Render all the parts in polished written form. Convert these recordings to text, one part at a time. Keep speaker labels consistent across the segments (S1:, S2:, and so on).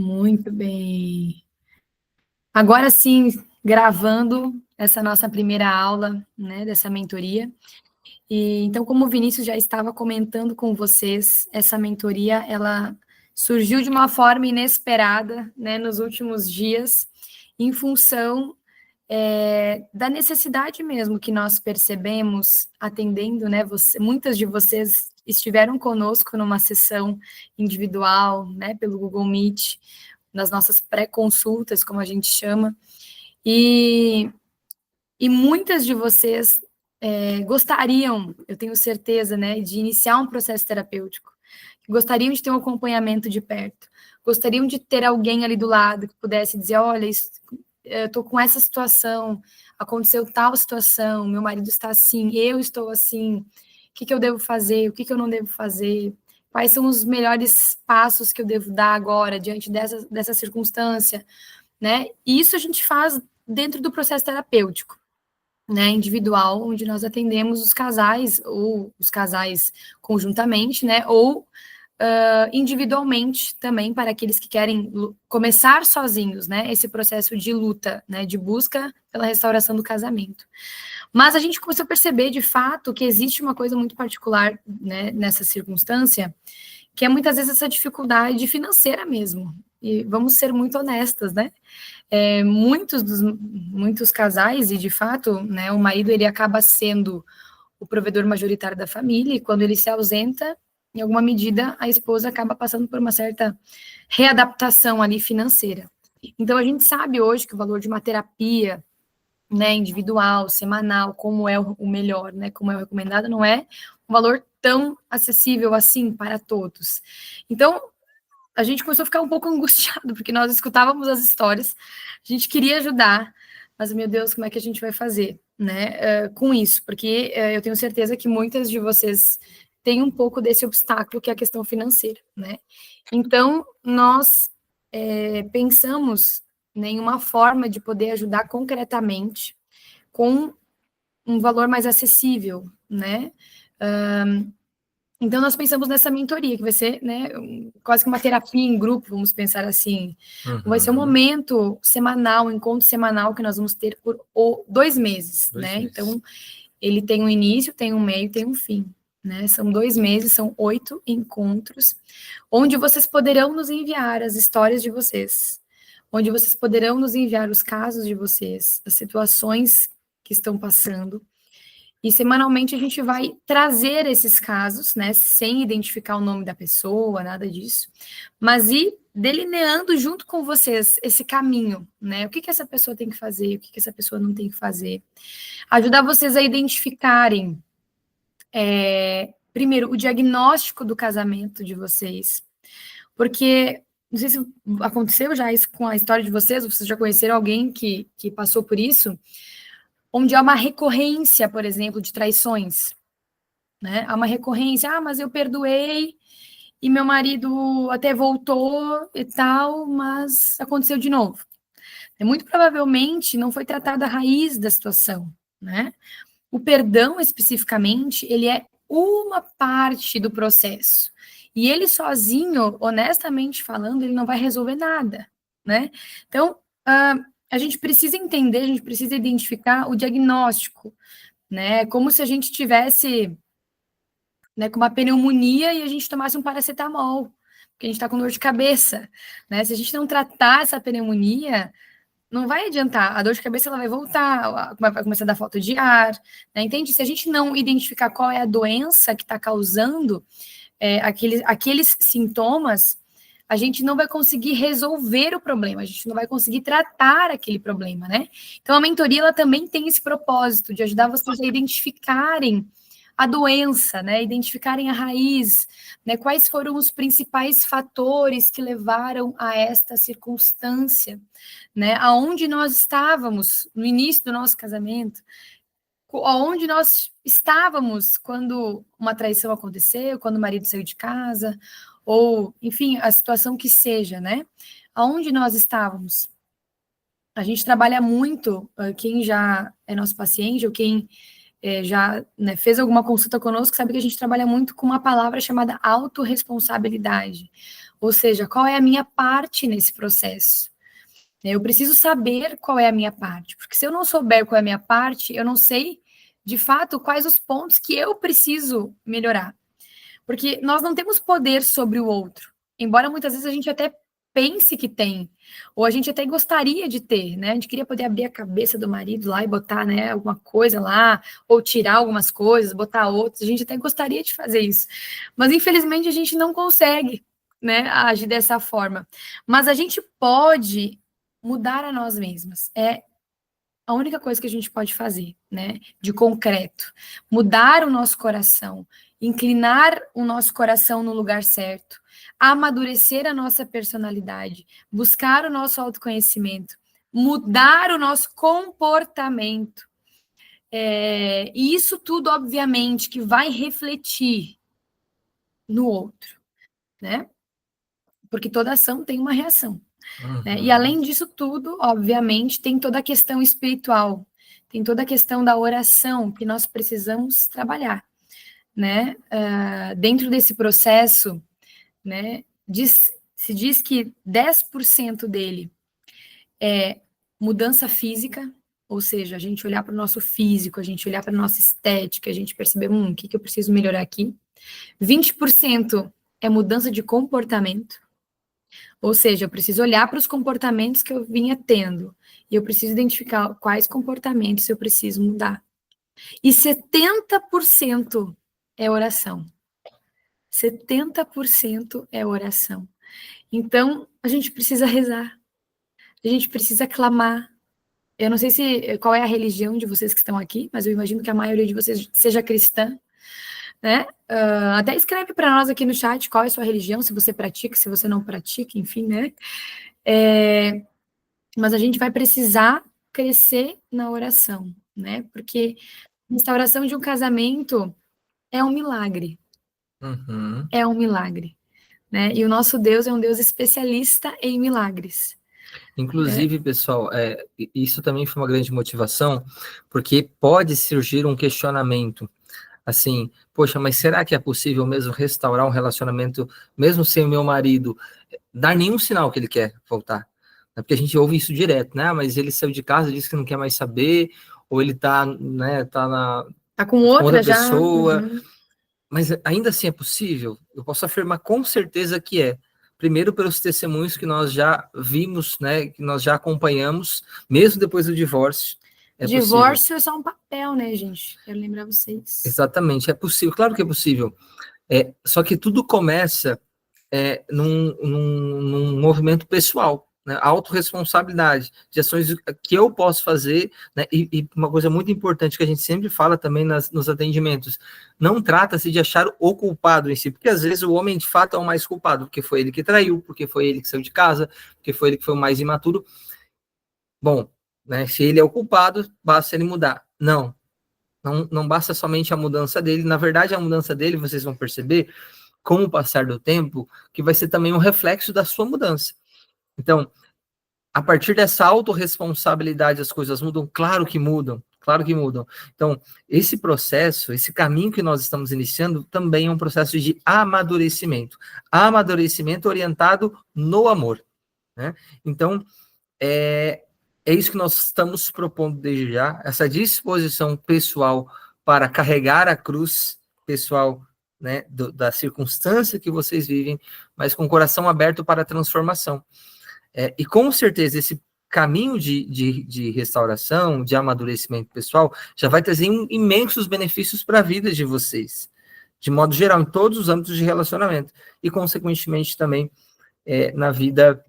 S1: Muito bem. Agora sim, gravando essa nossa primeira aula, né, dessa mentoria. E então, como o Vinícius já estava comentando com vocês, essa mentoria ela surgiu de uma forma inesperada, né, nos últimos dias, em função da necessidade mesmo que nós percebemos atendendo, né? Muitas de vocês estiveram conosco numa sessão individual, né, pelo Google Meet, nas nossas pré-consultas, como a gente chama, e, e muitas de vocês gostariam, eu tenho certeza, né, de iniciar um processo terapêutico, gostariam de ter um acompanhamento de perto, gostariam de ter alguém ali do lado que pudesse dizer, olha, eu estou com essa situação, aconteceu tal situação, meu marido está assim, eu estou assim, o que eu devo fazer, o que eu não devo fazer, quais são os melhores passos que eu devo dar agora, diante dessa circunstância, né? E isso a gente faz dentro do processo terapêutico, né, individual, onde nós atendemos os casais, ou os casais conjuntamente, né, ou individualmente também para aqueles que querem começar sozinhos, né, esse processo de luta, né, de busca pela restauração do casamento. Mas a gente começou a perceber, de fato, que existe uma coisa muito particular, né, nessa circunstância, que é muitas vezes essa dificuldade financeira mesmo. E vamos ser muito honestas, né? Muitos casais, e de fato, né, o marido ele acaba sendo o provedor majoritário da família, e quando ele se ausenta, em alguma medida, a esposa acaba passando por uma certa readaptação ali financeira. Então, a gente sabe hoje que o valor de uma terapia, né, individual, semanal, como é o melhor, né, como é o recomendado, não é um valor tão acessível assim para todos. Então, a gente começou a ficar um pouco angustiado, porque nós escutávamos as histórias, a gente queria ajudar, mas, meu Deus, como é que a gente vai fazer, né, com isso? Porque eu tenho certeza que muitas de vocês têm um pouco desse obstáculo, que é a questão financeira, né? Então, nós pensamos, né, em uma forma de poder ajudar concretamente, com um valor mais acessível, né? Então, nós pensamos nessa mentoria, que vai ser, né, quase que uma terapia em grupo, vamos pensar assim. Vai ser um momento semanal, um encontro semanal que nós vamos ter por 2 meses, né? Então, ele tem um início, tem um meio, tem um fim, né? São 2 meses, são 8 encontros, onde vocês poderão nos enviar as histórias de vocês, onde vocês poderão nos enviar os casos de vocês, as situações que estão passando, e semanalmente a gente vai trazer esses casos, né, sem identificar o nome da pessoa, nada disso, mas ir delineando junto com vocês esse caminho, né? O que essa pessoa tem que fazer, o que essa pessoa não tem que fazer. Ajudar vocês a identificarem, primeiro, o diagnóstico do casamento de vocês, porque não sei se aconteceu já isso com a história de vocês já conheceram alguém que passou por isso, onde há uma recorrência, por exemplo, de traições, né? Há uma recorrência, mas eu perdoei e meu marido até voltou e tal, mas aconteceu de novo. Muito provavelmente não foi tratada a raiz da situação, né? O perdão, especificamente, ele é uma parte do processo. E ele sozinho, honestamente falando, ele não vai resolver nada, né? Então, a gente precisa entender, a gente precisa identificar o diagnóstico, né? Como se a gente tivesse, né, com uma pneumonia e a gente tomasse um paracetamol, porque a gente está com dor de cabeça, né? Se a gente não tratar essa pneumonia, não vai adiantar, a dor de cabeça ela vai voltar, vai começar a dar falta de ar, né? Entende? Se a gente não identificar qual é a doença que está causando aqueles sintomas, a gente não vai conseguir resolver o problema, a gente não vai conseguir tratar aquele problema, né? Então, a mentoria, ela também tem esse propósito de ajudar vocês a identificarem a doença, né? Identificarem a raiz, né? Quais foram os principais fatores que levaram a esta circunstância, né? Aonde nós estávamos no início do nosso casamento, aonde nós estávamos quando uma traição aconteceu, quando o marido saiu de casa, ou, enfim, a situação que seja, né? Aonde nós estávamos? A gente trabalha muito, quem já é nosso paciente, ou quem já, né, fez alguma consulta conosco, sabe que a gente trabalha muito com uma palavra chamada autorresponsabilidade. Ou seja, qual é a minha parte nesse processo? Eu preciso saber qual é a minha parte, porque se eu não souber qual é a minha parte, eu não sei, de fato, quais os pontos que eu preciso melhorar. Porque nós não temos poder sobre o outro, embora muitas vezes a gente até pense que tem, ou a gente até gostaria de ter, né? A gente queria poder abrir a cabeça do marido lá e botar, né, alguma coisa lá, ou tirar algumas coisas, botar outras, a gente até gostaria de fazer isso. Mas infelizmente a gente não consegue, né, agir dessa forma. Mas a gente pode mudar a nós mesmas. É a única coisa que a gente pode fazer, né, de concreto. Mudar o nosso coração, inclinar o nosso coração no lugar certo, amadurecer a nossa personalidade, buscar o nosso autoconhecimento, mudar o nosso comportamento. E isso tudo, obviamente, que vai refletir no outro, né? Porque toda ação tem uma reação. Né? E além disso tudo, obviamente, tem toda a questão espiritual, tem toda a questão da oração que nós precisamos trabalhar, né? Dentro desse processo, né, se diz que 10% dele é mudança física, ou seja, a gente olhar para o nosso físico, a gente olhar para a nossa estética, a gente perceber, o que eu preciso melhorar aqui. 20% é mudança de comportamento, ou seja, eu preciso olhar para os comportamentos que eu vinha tendo e eu preciso identificar quais comportamentos eu preciso mudar. E 70% é oração. 70% é oração. Então, a gente precisa rezar. A gente precisa clamar. Eu não sei qual é a religião de vocês que estão aqui, mas eu imagino que a maioria de vocês seja cristã, né? Até escreve para nós aqui no chat qual é a sua religião, se você pratica, se você não pratica, enfim, né? Mas a gente vai precisar crescer na oração, né? Porque a restauração de um casamento é um milagre. É um milagre, né? E o nosso Deus é um Deus especialista em milagres.
S2: Inclusive, pessoal, isso também foi uma grande motivação, porque pode surgir um questionamento, assim, poxa, mas será que é possível mesmo restaurar um relacionamento, mesmo sem o meu marido dar nenhum sinal que ele quer voltar? Porque a gente ouve isso direto, né? Mas ele saiu de casa, disse que não quer mais saber, ou ele tá, né, tá
S1: com outra já.
S2: pessoa. Mas ainda assim é possível? Eu posso afirmar com certeza que é. Primeiro pelos testemunhos que nós já vimos, né, que nós já acompanhamos, mesmo depois do divórcio.
S1: Divórcio é só um papel, né, gente? Quero lembrar vocês.
S2: Exatamente, é possível, claro que é possível. Só que tudo começa num movimento pessoal, né? Autorresponsabilidade, de ações que eu posso fazer, né? E uma coisa muito importante que a gente sempre fala também nos atendimentos, não trata-se de achar o culpado em si, porque às vezes o homem de fato é o mais culpado, porque foi ele que traiu, porque foi ele que saiu de casa, porque foi ele que foi o mais imaturo. Bom, né, se ele é o culpado, basta ele mudar. Não basta somente a mudança dele, na verdade a mudança dele, vocês vão perceber, com o passar do tempo, que vai ser também um reflexo da sua mudança. Então, a partir dessa autorresponsabilidade, as coisas mudam? Claro que mudam, claro que mudam. Então, esse processo, esse caminho que nós estamos iniciando, também é um processo de amadurecimento orientado no amor, né? Então, é isso que nós estamos propondo desde já, essa disposição pessoal para carregar a cruz pessoal, né, da circunstância que vocês vivem, mas com o coração aberto para a transformação. E com certeza esse caminho de restauração, de amadurecimento pessoal, já vai trazer imensos benefícios para a vida de vocês, de modo geral, em todos os âmbitos de relacionamento, e consequentemente também na vida,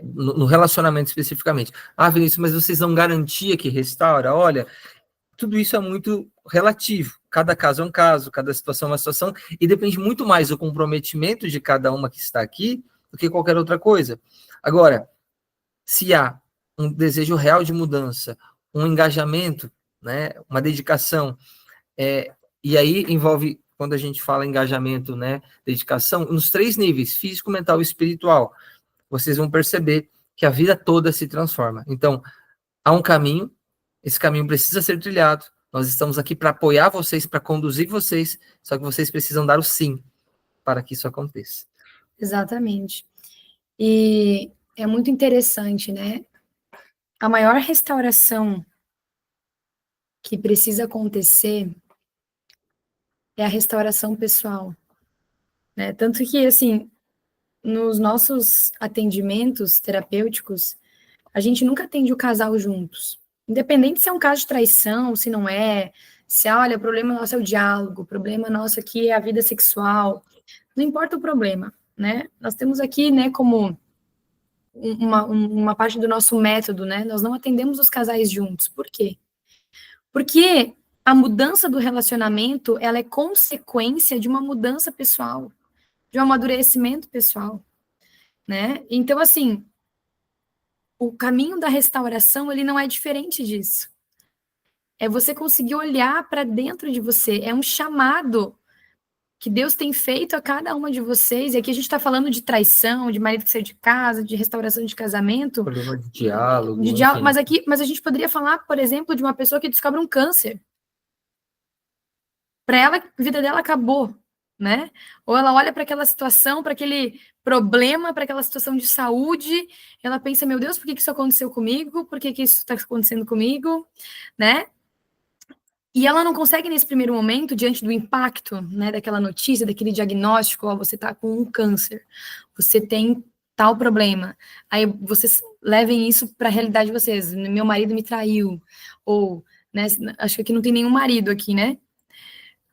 S2: no relacionamento especificamente. Vinícius, mas vocês dão garantia que restaura? Olha, tudo isso é muito relativo. Cada caso é um caso, cada situação é uma situação, e depende muito mais do comprometimento de cada uma que está aqui do que qualquer outra coisa. Agora, se há um desejo real de mudança, um engajamento, né, uma dedicação, e aí envolve, quando a gente fala engajamento, né, dedicação, nos 3 níveis, físico, mental e espiritual, vocês vão perceber que a vida toda se transforma. Então, há um caminho, esse caminho precisa ser trilhado, Nós estamos aqui para apoiar vocês, para conduzir vocês, só que vocês precisam dar o sim para que isso aconteça.
S1: Exatamente. E é muito interessante, né? A maior restauração que precisa acontecer é a restauração pessoal, né? Tanto que, assim, nos nossos atendimentos terapêuticos, a gente nunca atende o casal juntos. Independente se é um caso de traição, se não é, se, olha, o problema nosso é o diálogo, o problema nosso aqui é a vida sexual, não importa o problema, né? Nós temos aqui, né, como uma parte do nosso método, né? Nós não atendemos os casais juntos. Por quê? Porque a mudança do relacionamento, ela é consequência de uma mudança pessoal, de um amadurecimento pessoal, né? Então, assim, o caminho da restauração, ele não é diferente disso. É você conseguir olhar para dentro de você, é um chamado que Deus tem feito a cada uma de vocês, e aqui a gente está falando de traição, de marido que saiu de casa, de restauração de casamento,
S2: Problema de diálogo,
S1: enfim. Mas a gente poderia falar, por exemplo, de uma pessoa que descobre um câncer. Para ela, a vida dela acabou, né? Ou ela olha para aquela situação, para aquele problema, para aquela situação de saúde, ela pensa, meu Deus, por que isso aconteceu comigo? Por que isso está acontecendo comigo? Né? E ela não consegue, nesse primeiro momento, diante do impacto, né, daquela notícia, daquele diagnóstico, ó, você está com um câncer, você tem tal problema. Aí vocês levem isso para a realidade de vocês. Meu marido me traiu. Ou, né, acho que aqui não tem nenhum marido aqui, né?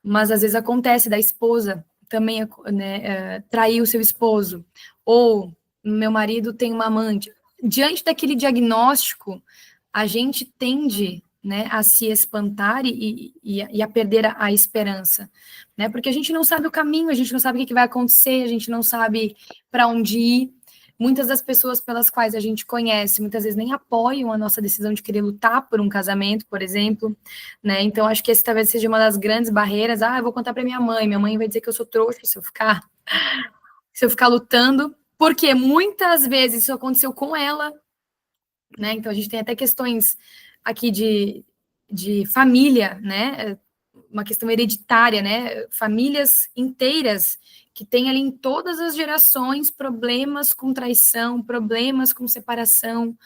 S1: Mas às vezes acontece da esposa também, né, trair o seu esposo. Ou meu marido tem uma amante. Diante daquele diagnóstico, a gente tende, né, a se espantar e a perder a esperança, né? Porque a gente não sabe o caminho, a gente não sabe o que vai acontecer, a gente não sabe para onde ir. Muitas das pessoas pelas quais a gente conhece, muitas vezes nem apoiam a nossa decisão de querer lutar por um casamento, por exemplo, né? Então, acho que esse talvez seja uma das grandes barreiras. Eu vou contar para minha mãe vai dizer que eu sou trouxa se eu ficar lutando, porque muitas vezes isso aconteceu com ela, né? Então, a gente tem até questões aqui de família, né? Uma questão hereditária, né? Famílias inteiras que têm ali em todas as gerações problemas com traição, problemas com separação,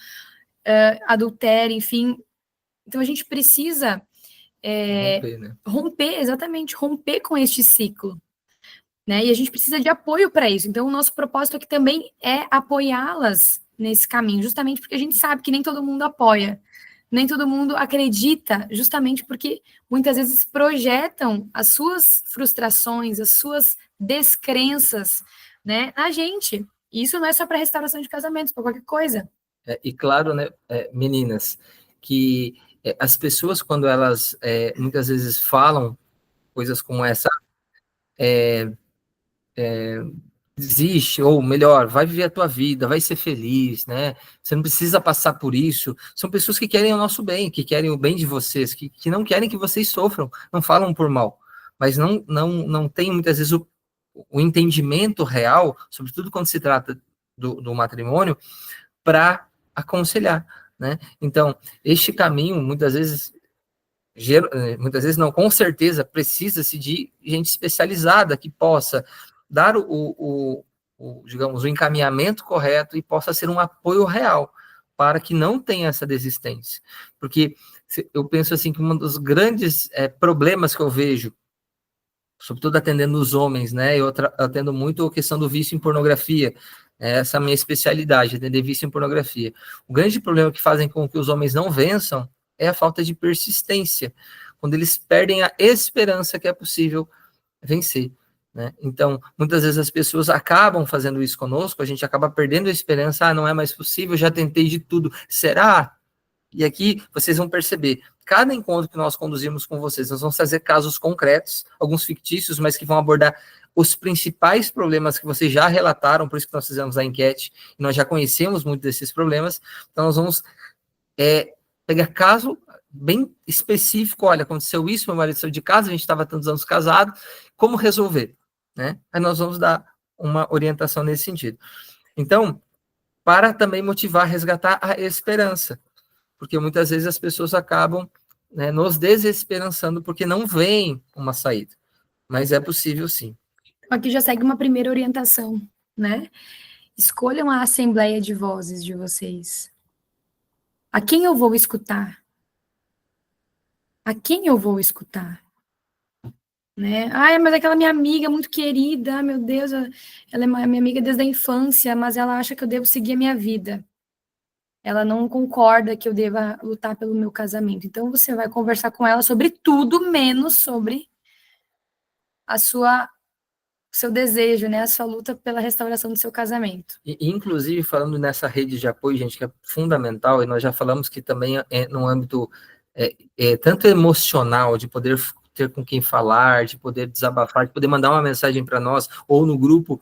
S1: adultério, enfim. Então, a gente precisa
S2: romper, né?
S1: Romper com este ciclo, né? E a gente precisa de apoio para isso. Então, o nosso propósito aqui também é apoiá-las nesse caminho, justamente porque a gente sabe que nem todo mundo apoia, nem todo mundo acredita, justamente porque muitas vezes projetam as suas frustrações, as suas descrenças, né, na gente. E isso não é só para restauração de casamentos, para qualquer coisa.
S2: E claro, né, meninas, que as pessoas, quando elas muitas vezes falam coisas como essa, desiste, ou melhor, vai viver a tua vida, vai ser feliz, né? Você não precisa passar por isso. São pessoas que querem o nosso bem, que querem o bem de vocês, que não querem que vocês sofram, não falam por mal, mas não tem muitas vezes o entendimento real, sobretudo quando se trata do matrimônio, para aconselhar, né? Então, este caminho, muitas vezes não, com certeza precisa-se de gente especializada que possa dar digamos, o encaminhamento correto e possa ser um apoio real para que não tenha essa desistência. Porque eu penso assim que um dos grandes problemas que eu vejo, sobretudo atendendo os homens, né? Eu atendo muito a questão do vício em pornografia. Essa é a minha especialidade, atender vício em pornografia. O grande problema que fazem com que os homens não vençam é a falta de persistência, quando eles perdem a esperança que é possível vencer, né? Então, muitas vezes as pessoas acabam fazendo isso conosco, a gente acaba perdendo a esperança, não é mais possível, já tentei de tudo, será? E aqui vocês vão perceber, cada encontro que nós conduzimos com vocês, nós vamos fazer casos concretos, alguns fictícios, mas que vão abordar os principais problemas que vocês já relataram, por isso que nós fizemos a enquete, e nós já conhecemos muito desses problemas, então nós vamos pegar caso bem específico, olha, aconteceu isso, meu marido saiu de casa, a gente estava tantos anos casado, como resolver, né? Aí nós vamos dar uma orientação nesse sentido. Então, para também motivar, resgatar a esperança, porque muitas vezes as pessoas acabam né, nos desesperançando, porque não vem uma saída. Mas é possível sim.
S1: Aqui já segue uma primeira orientação, né? Escolham a assembleia de vozes de vocês. A quem eu vou escutar? A quem eu vou escutar? Né? Ai, mas aquela minha amiga muito querida, meu Deus, ela é minha amiga desde a infância, mas ela acha que eu devo seguir a minha vida. Ela não concorda que eu deva lutar pelo meu casamento. Então você vai conversar com ela sobre tudo, menos sobre a seu desejo, né? A sua luta pela restauração do seu casamento.
S2: Inclusive, falando nessa rede de apoio, gente, que é fundamental, e nós já falamos que também é no âmbito tanto emocional, de poder ter com quem falar, de poder desabafar, de poder mandar uma mensagem para nós, ou no grupo,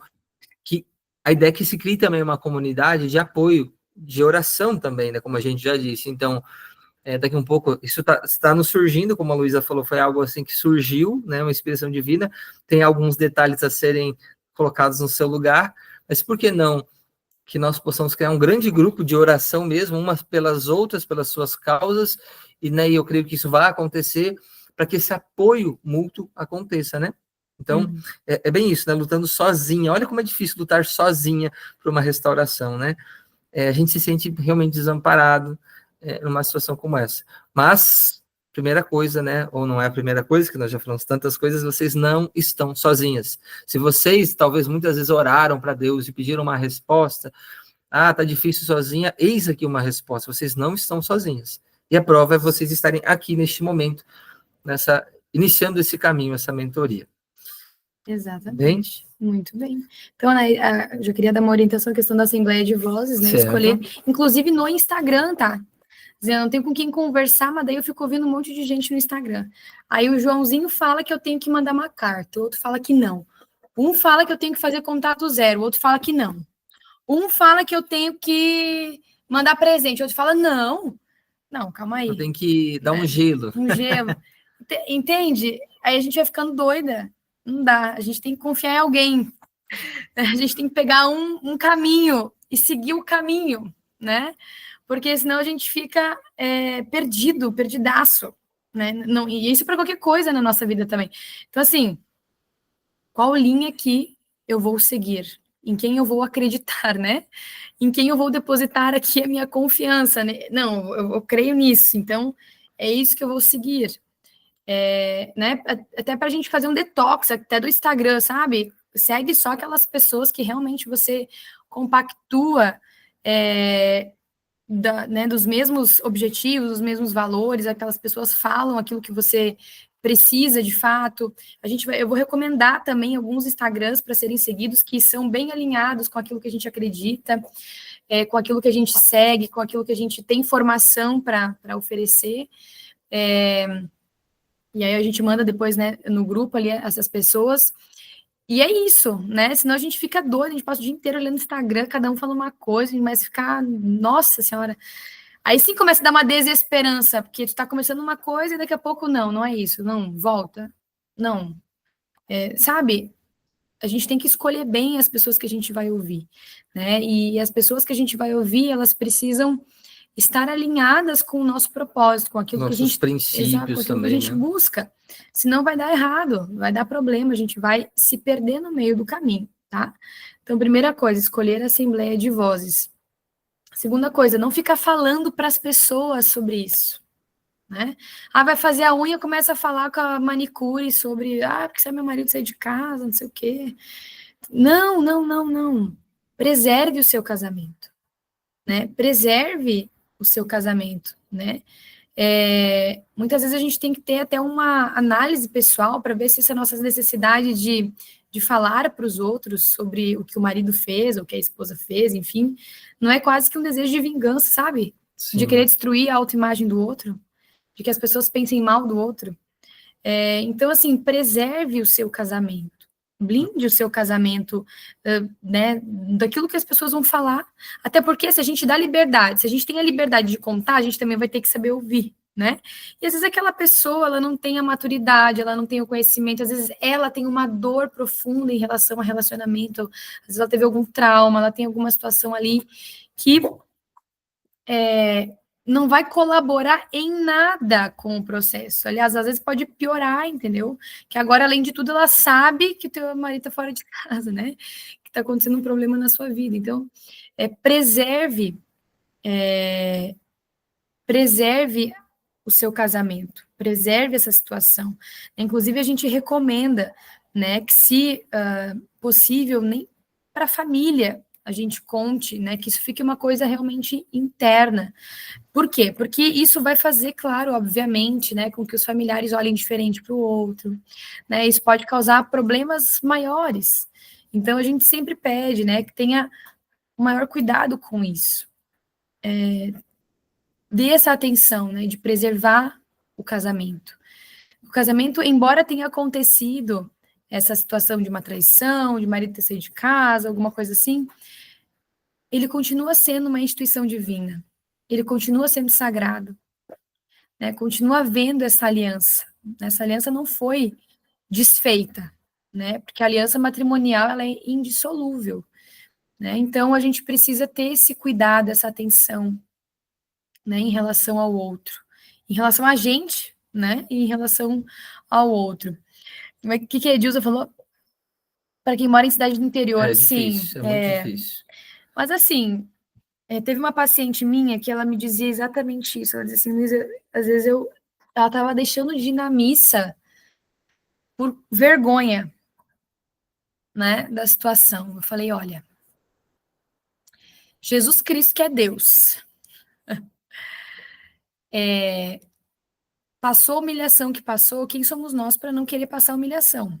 S2: que a ideia é que se crie também uma comunidade de apoio, de oração também, né, como a gente já disse. Então, daqui um pouco, isso está nos surgindo, como a Luísa falou, foi algo assim que surgiu, né, uma inspiração divina, tem alguns detalhes a serem colocados no seu lugar, mas por que não que nós possamos criar um grande grupo de oração mesmo, umas pelas outras, pelas suas causas, e né, eu creio que isso vai acontecer para que esse apoio mútuo aconteça, né? Então, é bem isso, né? Lutando sozinha. Olha como é difícil lutar sozinha por uma restauração, né? A gente se sente realmente desamparado numa situação como essa. Mas, primeira coisa, né? Ou não é a primeira coisa, que nós já falamos tantas coisas, vocês não estão sozinhas. Se vocês, talvez, muitas vezes oraram para Deus e pediram uma resposta, tá difícil sozinha, eis aqui uma resposta, vocês não estão sozinhas. E a prova é vocês estarem aqui neste momento, iniciando esse caminho, essa mentoria.
S1: Exatamente. Bem? Muito bem. Então, né, eu já queria dar uma orientação à questão da Assembleia de Vozes, né? Certo. Escolher, inclusive no Instagram, tá? Dizendo, não tenho com quem conversar, mas daí eu fico ouvindo um monte de gente no Instagram. Aí o Joãozinho fala que eu tenho que mandar uma carta, o outro fala que não. Um fala que eu tenho que fazer contato zero, o outro fala que não. Um fala que eu tenho que mandar presente, o outro fala, não, calma aí.
S2: Eu tenho que dar um gelo.
S1: Um gelo. Entende? Aí a gente vai ficando doida. Não dá, a gente tem que confiar em alguém. A gente tem que pegar um caminho e seguir o caminho, né? Porque senão a gente fica perdidaço, né? Não, e isso para qualquer coisa na nossa vida também. Então, assim, qual linha que eu vou seguir? Em quem eu vou acreditar, né? Em quem eu vou depositar aqui a minha confiança, né? Não, eu creio nisso, então é isso que eu vou seguir. Né? Até para a gente fazer um detox, até do Instagram, sabe? Segue só aquelas pessoas que realmente você compactua né, dos mesmos objetivos, dos mesmos valores, aquelas pessoas falam aquilo que você precisa de fato. Eu vou recomendar também alguns Instagrams para serem seguidos que são bem alinhados com aquilo que a gente acredita, com aquilo que a gente segue, com aquilo que a gente tem formação para oferecer. E aí a gente manda depois, né, no grupo ali essas pessoas. E é isso, né? Senão a gente fica doido, a gente passa o dia inteiro olhando no Instagram, cada um fala uma coisa, mas ficar, nossa senhora. Aí sim começa a dar uma desesperança, porque tu tá começando uma coisa e daqui a pouco não é isso, não, volta. Não. Sabe? A gente tem que escolher bem as pessoas que a gente vai ouvir, né? E as pessoas que a gente vai ouvir, elas precisam estar alinhadas com o nosso propósito, com aquilo que a gente,
S2: princípios
S1: com aquilo
S2: também,
S1: que a gente busca. Senão vai dar errado, vai dar problema, a gente vai se perder no meio do caminho, tá? Então, primeira coisa, escolher a assembleia de vozes. Segunda coisa, não ficar falando para as pessoas sobre isso, né? Vai fazer a unha, começa a falar com a manicure sobre, porque se é meu marido sair de casa, não sei o quê. Não. Preserve o seu casamento, né? Preserve o seu casamento, né? Muitas vezes a gente tem que ter até uma análise pessoal para ver se essa nossa necessidade de falar para os outros sobre o que o marido fez, ou o que a esposa fez, enfim, não é quase que um desejo de vingança, sabe? Sim. De querer destruir a autoimagem do outro, de que as pessoas pensem mal do outro. Então, assim, preserve o seu casamento. Blinde o seu casamento, né, daquilo que as pessoas vão falar. Até porque se a gente dá liberdade, se a gente tem a liberdade de contar, a gente também vai ter que saber ouvir, né? E às vezes aquela pessoa, ela não tem a maturidade, ela não tem o conhecimento, às vezes ela tem uma dor profunda em relação ao relacionamento, às vezes ela teve algum trauma, ela tem alguma situação ali que não vai colaborar em nada com o processo. Aliás, às vezes pode piorar, entendeu? Que agora, além de tudo, ela sabe que o teu marido tá fora de casa, né? Que tá acontecendo um problema na sua vida. Então, preserve o seu casamento, preserve essa situação. Inclusive, a gente recomenda, né, que se possível, nem para a família a gente conte, né, que isso fique uma coisa realmente interna. Por quê? Porque isso vai fazer, claro, obviamente, né, com que os familiares olhem diferente para o outro, né, isso pode causar problemas maiores. Então, a gente sempre pede, né, que tenha o maior cuidado com isso. Dê essa atenção, né, de preservar o casamento. O casamento, embora tenha acontecido essa situação de uma traição, de marido ter saído de casa, alguma coisa assim, ele continua sendo uma instituição divina. Ele continua sendo sagrado, né? Continua havendo essa aliança. Essa aliança não foi desfeita, né? Porque a aliança matrimonial ela é indissolúvel, né? Então a gente precisa ter esse cuidado, essa atenção, né, em relação ao outro, em relação a gente, né, e em relação ao outro. O que a Edilza falou? Para quem mora em cidade do interior,
S2: É
S1: sim.
S2: difícil, é muito difícil.
S1: Mas assim, teve uma paciente minha que ela me dizia exatamente isso. Ela dizia assim, Luísa, às vezes ela estava deixando de ir na missa por vergonha, né, da situação. Eu falei, olha, Jesus Cristo que é Deus, passou a humilhação que passou, quem somos nós para não querer passar humilhação?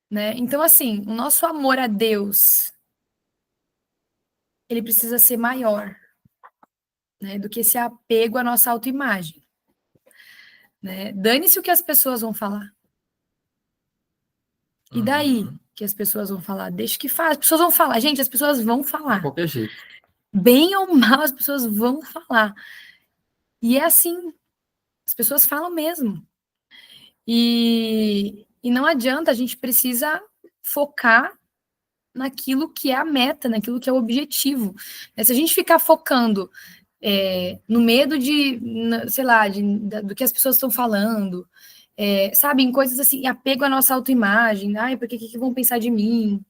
S1: Né? Então, assim, o nosso amor a Deus, ele precisa ser maior, né, do que esse apego à nossa autoimagem. Né? Dane-se o que as pessoas vão falar. E daí que as pessoas vão falar? Deixa que faz. As pessoas vão falar. Gente, as pessoas vão falar.
S2: De qualquer jeito.
S1: Bem ou mal, as pessoas vão falar. E é assim. As pessoas falam mesmo. E não adianta, a gente precisa focar naquilo que é a meta, naquilo que é o objetivo. Se a gente ficar focando no medo de, sei lá, do que as pessoas estão falando, sabe, em coisas assim, apego à nossa autoimagem, ai, porque que vão pensar de mim?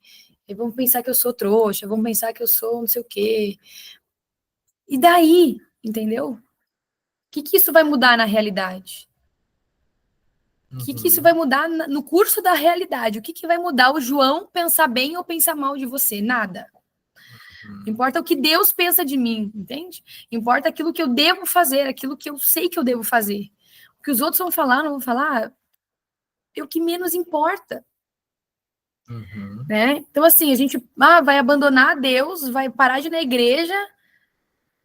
S1: Vão pensar que eu sou trouxa, vão pensar que eu sou não sei o quê. E daí, entendeu? O que isso vai mudar na realidade? O que isso vai mudar no curso da realidade? O que vai mudar o João pensar bem ou pensar mal de você? Nada. Importa o que Deus pensa de mim, entende? Importa aquilo que eu devo fazer, aquilo que eu sei que eu devo fazer. O que os outros vão falar, não vão falar, é o que menos importa. Né? Então, assim, a gente vai abandonar Deus, vai parar de ir na igreja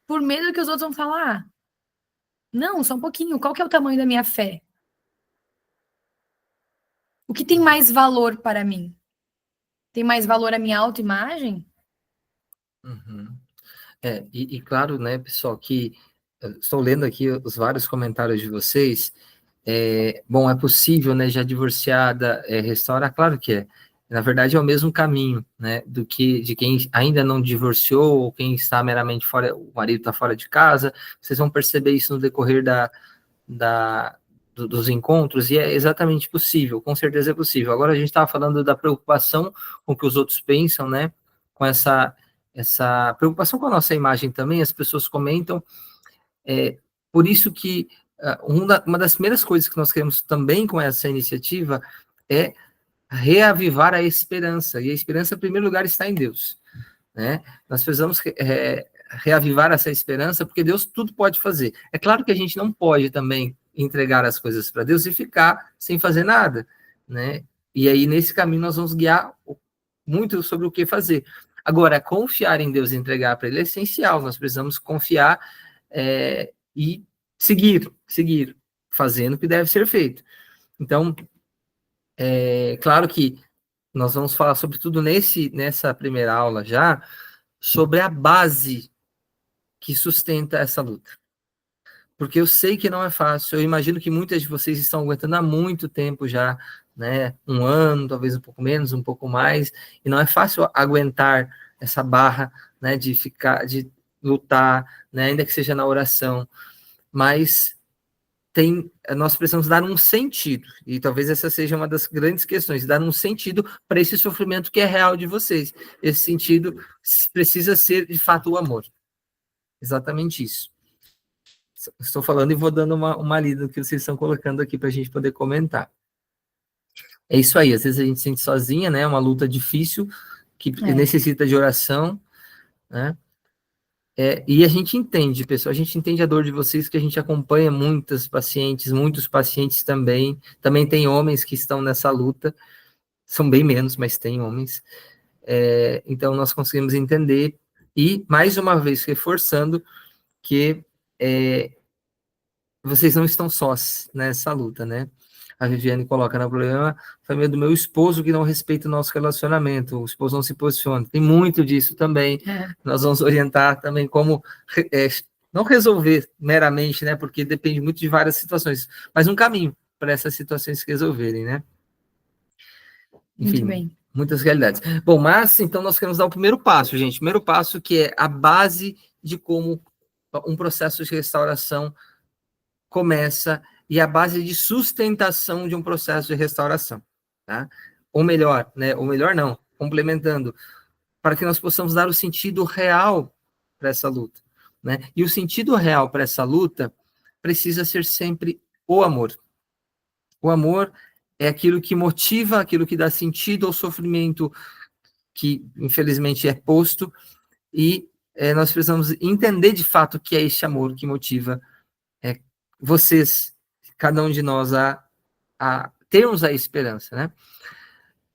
S1: por medo do que os outros vão falar. Não, só um pouquinho. Qual que é o tamanho da minha fé? O que tem mais valor para mim? Tem mais valor a minha autoimagem?
S2: E claro, né, pessoal, que estou lendo aqui os vários comentários de vocês. Bom, é possível, né, já divorciada, restaurar? Claro que é. Na verdade, é o mesmo caminho, né, de quem ainda não divorciou, ou quem está meramente fora, o marido está fora de casa. Vocês vão perceber isso no decorrer dos encontros, e é exatamente possível, com certeza é possível. Agora a gente estava falando da preocupação com o que os outros pensam, né, com essa preocupação com a nossa imagem também. As pessoas comentam, por isso que uma das primeiras coisas que nós queremos também com essa iniciativa é reavivar a esperança, e a esperança, em primeiro lugar, está em Deus, né? Nós precisamos reavivar essa esperança, porque Deus tudo pode fazer. É claro que a gente não pode também entregar as coisas para Deus e ficar sem fazer nada, né? E aí, nesse caminho, nós vamos guiar muito sobre o que fazer. Agora, confiar em Deus e entregar para Ele é essencial. Nós precisamos confiar e seguir, fazendo o que deve ser feito. Então, claro que nós vamos falar sobre tudo nessa primeira aula já, sobre a base que sustenta essa luta. Porque eu sei que não é fácil, eu imagino que muitas de vocês estão aguentando há muito tempo já, né? 1 ano, talvez um pouco menos, um pouco mais, e não é fácil aguentar essa barra, né? De lutar, né, ainda que seja na oração, mas nós precisamos dar um sentido, e talvez essa seja uma das grandes questões, dar um sentido para esse sofrimento que é real de vocês. Esse sentido precisa ser, de fato, o amor. Exatamente isso. Estou falando e vou dando uma lida no que vocês estão colocando aqui para a gente poder comentar. É isso aí, às vezes a gente se sente sozinha, né? É uma luta difícil, que necessita de oração, né? E a gente entende, pessoal, a gente entende a dor de vocês, que a gente acompanha muitos pacientes também tem homens que estão nessa luta, são bem menos, mas tem homens, então nós conseguimos entender, e mais uma vez reforçando que vocês não estão sós nessa luta, né? A Viviane coloca no problema, família do meu esposo que não respeita o nosso relacionamento, o esposo não se posiciona. Tem muito disso também. Nós vamos orientar também como não resolver meramente, né? Porque depende muito de várias situações, mas um caminho para essas situações se resolverem, né? Enfim, muito bem. Muitas realidades. Bom, mas então nós queremos dar o primeiro passo, gente. O primeiro passo que é a base de como um processo de restauração começa e a base de sustentação de um processo de restauração, tá? Ou melhor, né? Ou melhor não, complementando, para que nós possamos dar o sentido real para essa luta, né? E o sentido real para essa luta precisa ser sempre o amor. O amor é aquilo que motiva, aquilo que dá sentido ao sofrimento que, infelizmente, é posto, e nós precisamos entender de fato o que é esse amor que motiva vocês, cada um de nós, a termos a esperança, né?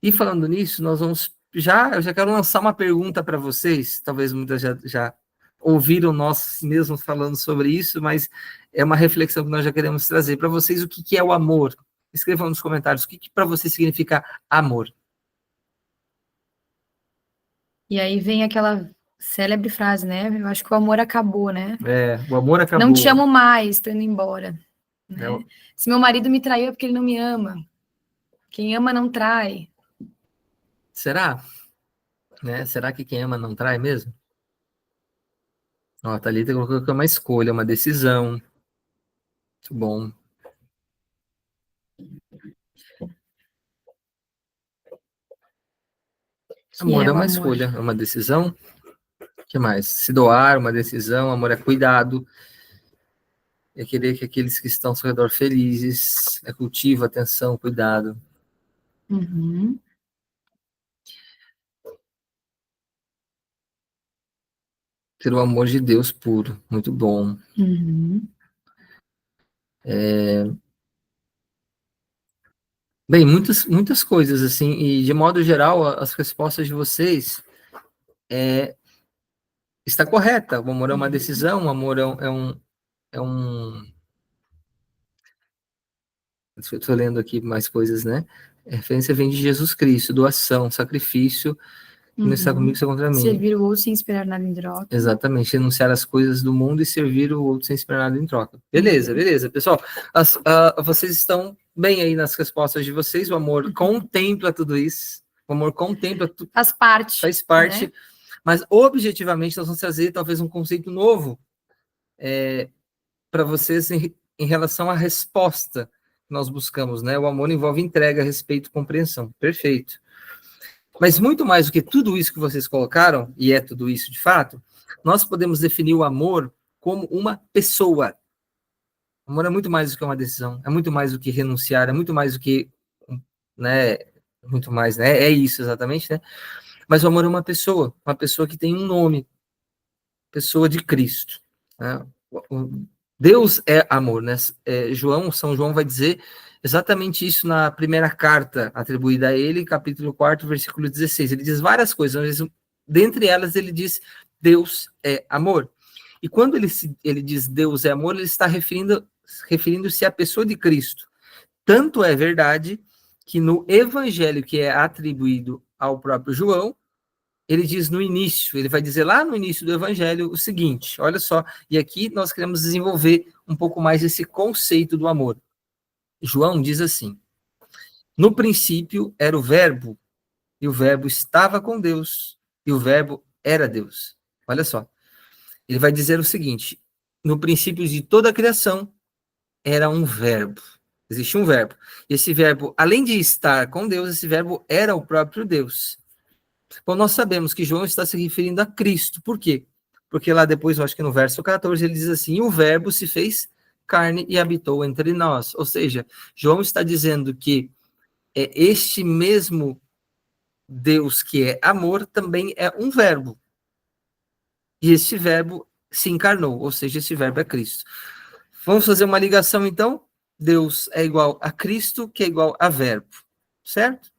S2: E falando nisso, nós vamos eu já quero lançar uma pergunta para vocês, talvez muitas já ouviram nós mesmos falando sobre isso, mas é uma reflexão que nós já queremos trazer para vocês. O que é o amor? Escrevam nos comentários o que para vocês significa amor.
S1: E aí vem aquela célebre frase, né? Eu acho que o amor acabou, né?
S2: O amor acabou.
S1: Não te amo mais, tô indo embora. Né? Se meu marido me traiu é porque ele não me ama. Quem ama não trai.
S2: Será? Né? Será que quem ama não trai mesmo? Ó, a Thalita colocou que é uma escolha, uma decisão. Muito bom. Amor é uma escolha, é uma decisão. O que mais? Se doar, uma decisão. Amor é cuidado. É querer que aqueles que estão ao seu redor felizes. É cultivo, atenção, cuidado.
S1: Uhum.
S2: Ter o amor de Deus puro. Muito bom.
S1: Uhum.
S2: Bem, muitas coisas, assim, e de modo geral, as respostas de vocês está correta. O amor é uma decisão, o amor é um... Estou lendo aqui mais coisas, né? A referência vem de Jesus Cristo, doação, sacrifício, não está comigo, está contra mim.
S1: Servir o outro sem esperar nada em troca.
S2: Exatamente, renunciar às coisas do mundo e servir o outro sem esperar nada em troca. Beleza, pessoal. Vocês estão bem aí nas respostas de vocês, o amor contempla tudo isso, o amor contempla tudo.
S1: Faz parte.
S2: Né? Mas objetivamente nós vamos trazer talvez um conceito novo para vocês em relação à resposta que nós buscamos, né? O amor envolve entrega, respeito, compreensão. Perfeito. Mas muito mais do que tudo isso que vocês colocaram, e é tudo isso de fato, nós podemos definir o amor como uma pessoa. O amor é muito mais do que uma decisão, é muito mais do que renunciar, é muito mais do que, né, muito mais, né? É isso exatamente, né? Mas o amor é uma pessoa que tem um nome, pessoa de Cristo. Né? Deus é amor, né? São João vai dizer exatamente isso na primeira carta atribuída a ele, capítulo 4, versículo 16. Ele diz várias coisas, mas dentre elas ele diz Deus é amor. E quando ele diz Deus é amor, ele está referindo-se à pessoa de Cristo. Tanto é verdade que no evangelho que é atribuído ao próprio João, ele diz no início, ele vai dizer lá no início do evangelho o seguinte, olha só, e aqui nós queremos desenvolver um pouco mais esse conceito do amor. João diz assim: no princípio era o verbo, e o verbo estava com Deus, e o verbo era Deus. Olha só. Ele vai dizer o seguinte: no princípio de toda a criação era um verbo. Existia um verbo. E esse verbo, além de estar com Deus, esse verbo era o próprio Deus. Bom, nós sabemos que João está se referindo a Cristo. Por quê? Porque lá depois, eu acho que no verso 14, ele diz assim: e o verbo se fez carne e habitou entre nós. Ou seja, João está dizendo que este mesmo Deus que é amor também é um verbo. E esse verbo se encarnou, ou seja, esse verbo é Cristo. Vamos fazer uma ligação, então? Deus é igual a Cristo, que é igual a verbo. Certo?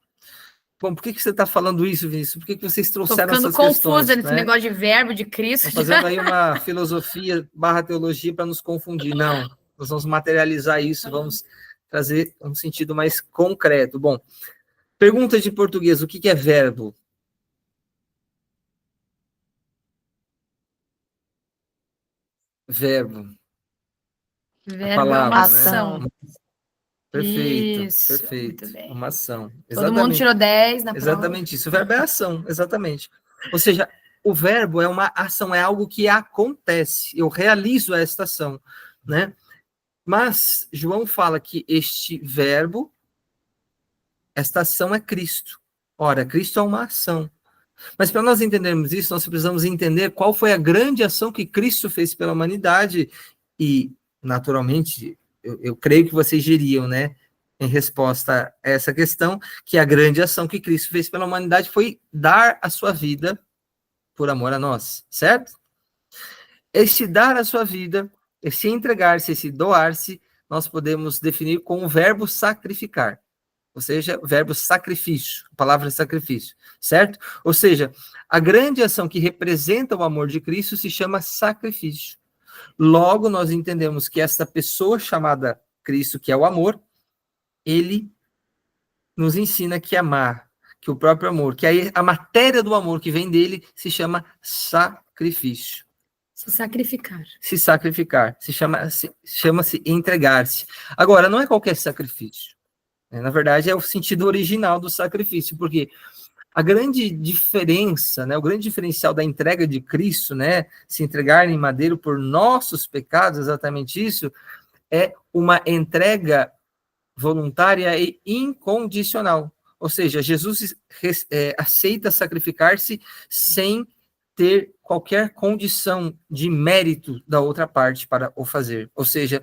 S2: Bom, por que você está falando isso, Vinícius? Por que vocês trouxeram essas questões? Estou ficando confusa
S1: nesse negócio de verbo, de Cristo.
S2: Estão fazendo aí uma filosofia / teologia para nos confundir. Não, nós vamos materializar isso, vamos trazer um sentido mais concreto. Bom, pergunta de português, o que é verbo? Verbo.
S1: Verbo palavra, é uma ação. Né?
S2: Perfeito,
S1: isso,
S2: perfeito. Uma ação.
S1: Exatamente. Todo mundo tirou 10 na prova.
S2: Exatamente isso. O verbo é ação, exatamente. Ou seja, o verbo é uma ação, é algo que acontece. Eu realizo esta ação, né? Mas João fala que este verbo, esta ação é Cristo. Ora, Cristo é uma ação. Mas para nós entendermos isso, nós precisamos entender qual foi a grande ação que Cristo fez pela humanidade e, naturalmente, eu creio que vocês diriam, né, em resposta a essa questão, que a grande ação que Cristo fez pela humanidade foi dar a sua vida por amor a nós, certo? Esse dar a sua vida, esse entregar-se, esse doar-se, nós podemos definir com o verbo sacrificar. Ou seja, o verbo sacrifício, a palavra sacrifício, certo? Ou seja, a grande ação que representa o amor de Cristo se chama sacrifício. Logo, nós entendemos que esta pessoa chamada Cristo, que é o amor, ele nos ensina que amar, que o próprio amor, que a matéria do amor que vem dele se chama sacrifício.
S1: Se sacrificar.
S2: Se sacrificar. Chama-se entregar-se. Agora, não é qualquer sacrifício. Na verdade, é o sentido original do sacrifício, porque a grande diferença, né, o grande diferencial da entrega de Cristo, né, se entregar em madeiro por nossos pecados, exatamente isso, é uma entrega voluntária e incondicional. Ou seja, Jesus aceita sacrificar-se sem ter qualquer condição de mérito da outra parte para o fazer. Ou seja,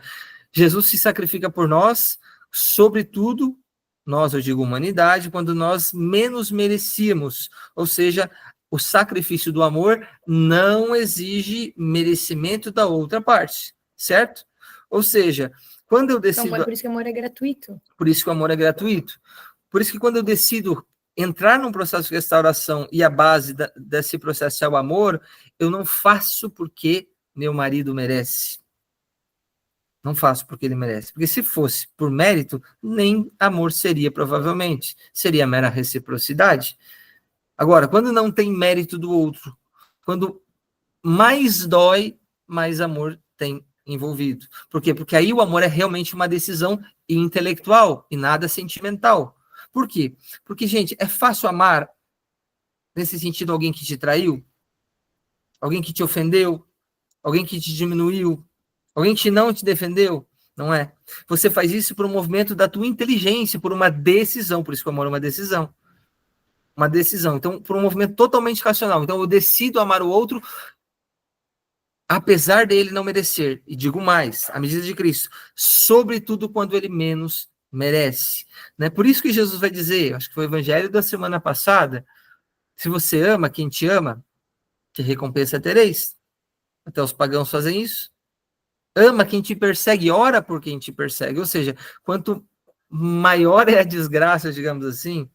S2: Jesus se sacrifica por nós, sobretudo, nós, eu digo humanidade, quando nós menos merecíamos. Ou seja, o sacrifício do amor não exige merecimento da outra parte, certo? Ou seja, quando eu decido...
S1: Então, por isso que o amor é gratuito.
S2: Por isso que o amor é gratuito. Por isso que quando eu decido entrar num processo de restauração e a base desse processo é o amor, eu não faço porque meu marido merece. Não faço porque ele merece. Porque se fosse por mérito, nem amor seria, provavelmente. Seria mera reciprocidade. Agora, quando não tem mérito do outro, quando mais dói, mais amor tem envolvido. Por quê? Porque aí o amor é realmente uma decisão intelectual e nada sentimental. Por quê? Porque, gente, é fácil amar, nesse sentido, alguém que te traiu, alguém que te ofendeu, alguém que te diminuiu, alguém que não te defendeu, não é? Você faz isso por um movimento da tua inteligência, por uma decisão, por isso que o amor é uma decisão. Uma decisão. Então, por um movimento totalmente racional. Então, eu decido amar o outro apesar dele não merecer. E digo mais, à medida de Cristo, sobretudo quando ele menos merece. Né? Por isso que Jesus vai dizer, acho que foi o evangelho da semana passada, se você ama quem te ama, que recompensa tereis. Até os pagãos fazem isso. Ama quem te persegue, ora por quem te persegue. Ou seja, quanto maior é a desgraça, digamos assim,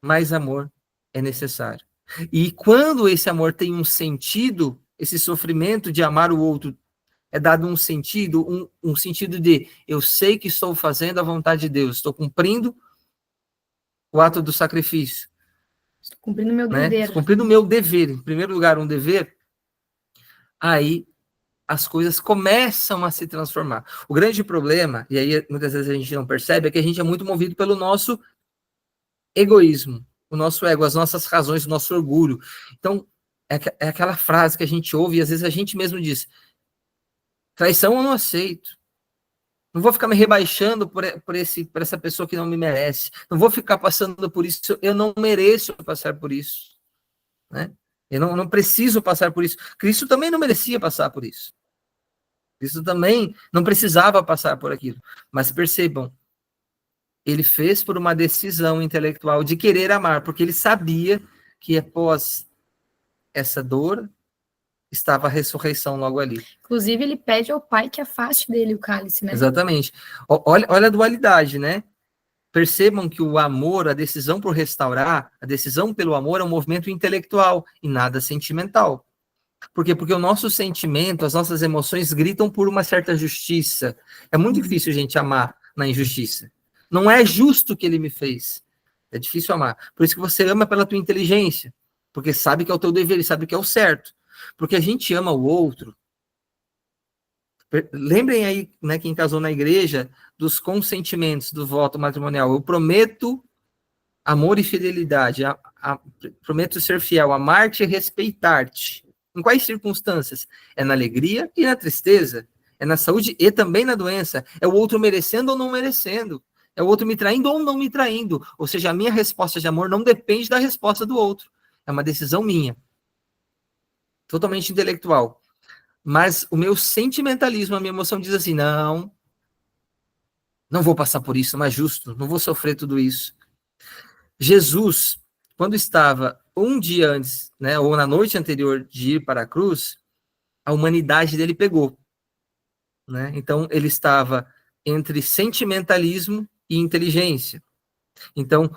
S2: mais amor é necessário. E quando esse amor tem um sentido, esse sofrimento de amar o outro é dado um sentido, um sentido de eu sei que estou fazendo a vontade de Deus, estou cumprindo o ato do sacrifício.
S1: Estou cumprindo o meu dever.
S2: Estou cumprindo o meu dever. Em primeiro lugar, um dever. Aí as coisas começam a se transformar. O grande problema, e aí muitas vezes a gente não percebe, é que a gente é muito movido pelo nosso egoísmo, o nosso ego, as nossas razões, o nosso orgulho. Então, é aquela frase que a gente ouve e às vezes a gente mesmo diz: traição eu não aceito. Não vou ficar me rebaixando por essa pessoa que não me merece. Não vou ficar passando por isso. Eu não mereço passar por isso. Né? Eu não preciso passar por isso. Cristo também não merecia passar por isso. Cristo também não precisava passar por aquilo. Mas percebam, ele fez por uma decisão intelectual de querer amar, porque ele sabia que após essa dor estava a ressurreição logo ali.
S1: Inclusive, ele pede ao Pai que afaste dele o cálice, né?
S2: Exatamente. Olha a dualidade, né? Percebam que o amor, a decisão por restaurar, a decisão pelo amor é um movimento intelectual e nada sentimental. Por quê? Porque o nosso sentimento, as nossas emoções gritam por uma certa justiça. É muito difícil a gente amar na injustiça. Não é justo o que ele me fez. É difícil amar. Por isso que você ama pela tua inteligência. Porque sabe que é o teu dever, sabe que é o certo. Porque a gente ama o outro. Lembrem aí, né, quem casou na igreja, dos consentimentos do voto matrimonial. Eu prometo amor e fidelidade. Prometo ser fiel, amar-te e respeitar-te. Em quais circunstâncias? É na alegria e na tristeza. É na saúde e também na doença. É o outro merecendo ou não merecendo. É o outro me traindo ou não me traindo. Ou seja, a minha resposta de amor não depende da resposta do outro. É uma decisão minha. Totalmente intelectual. Mas o meu sentimentalismo, a minha emoção diz assim, não vou passar por isso, não é justo, não vou sofrer tudo isso. Jesus, quando estava um dia antes, né, ou na noite anterior de ir para a cruz, a humanidade dele pegou. Né? Então, ele estava entre sentimentalismo e inteligência. Então,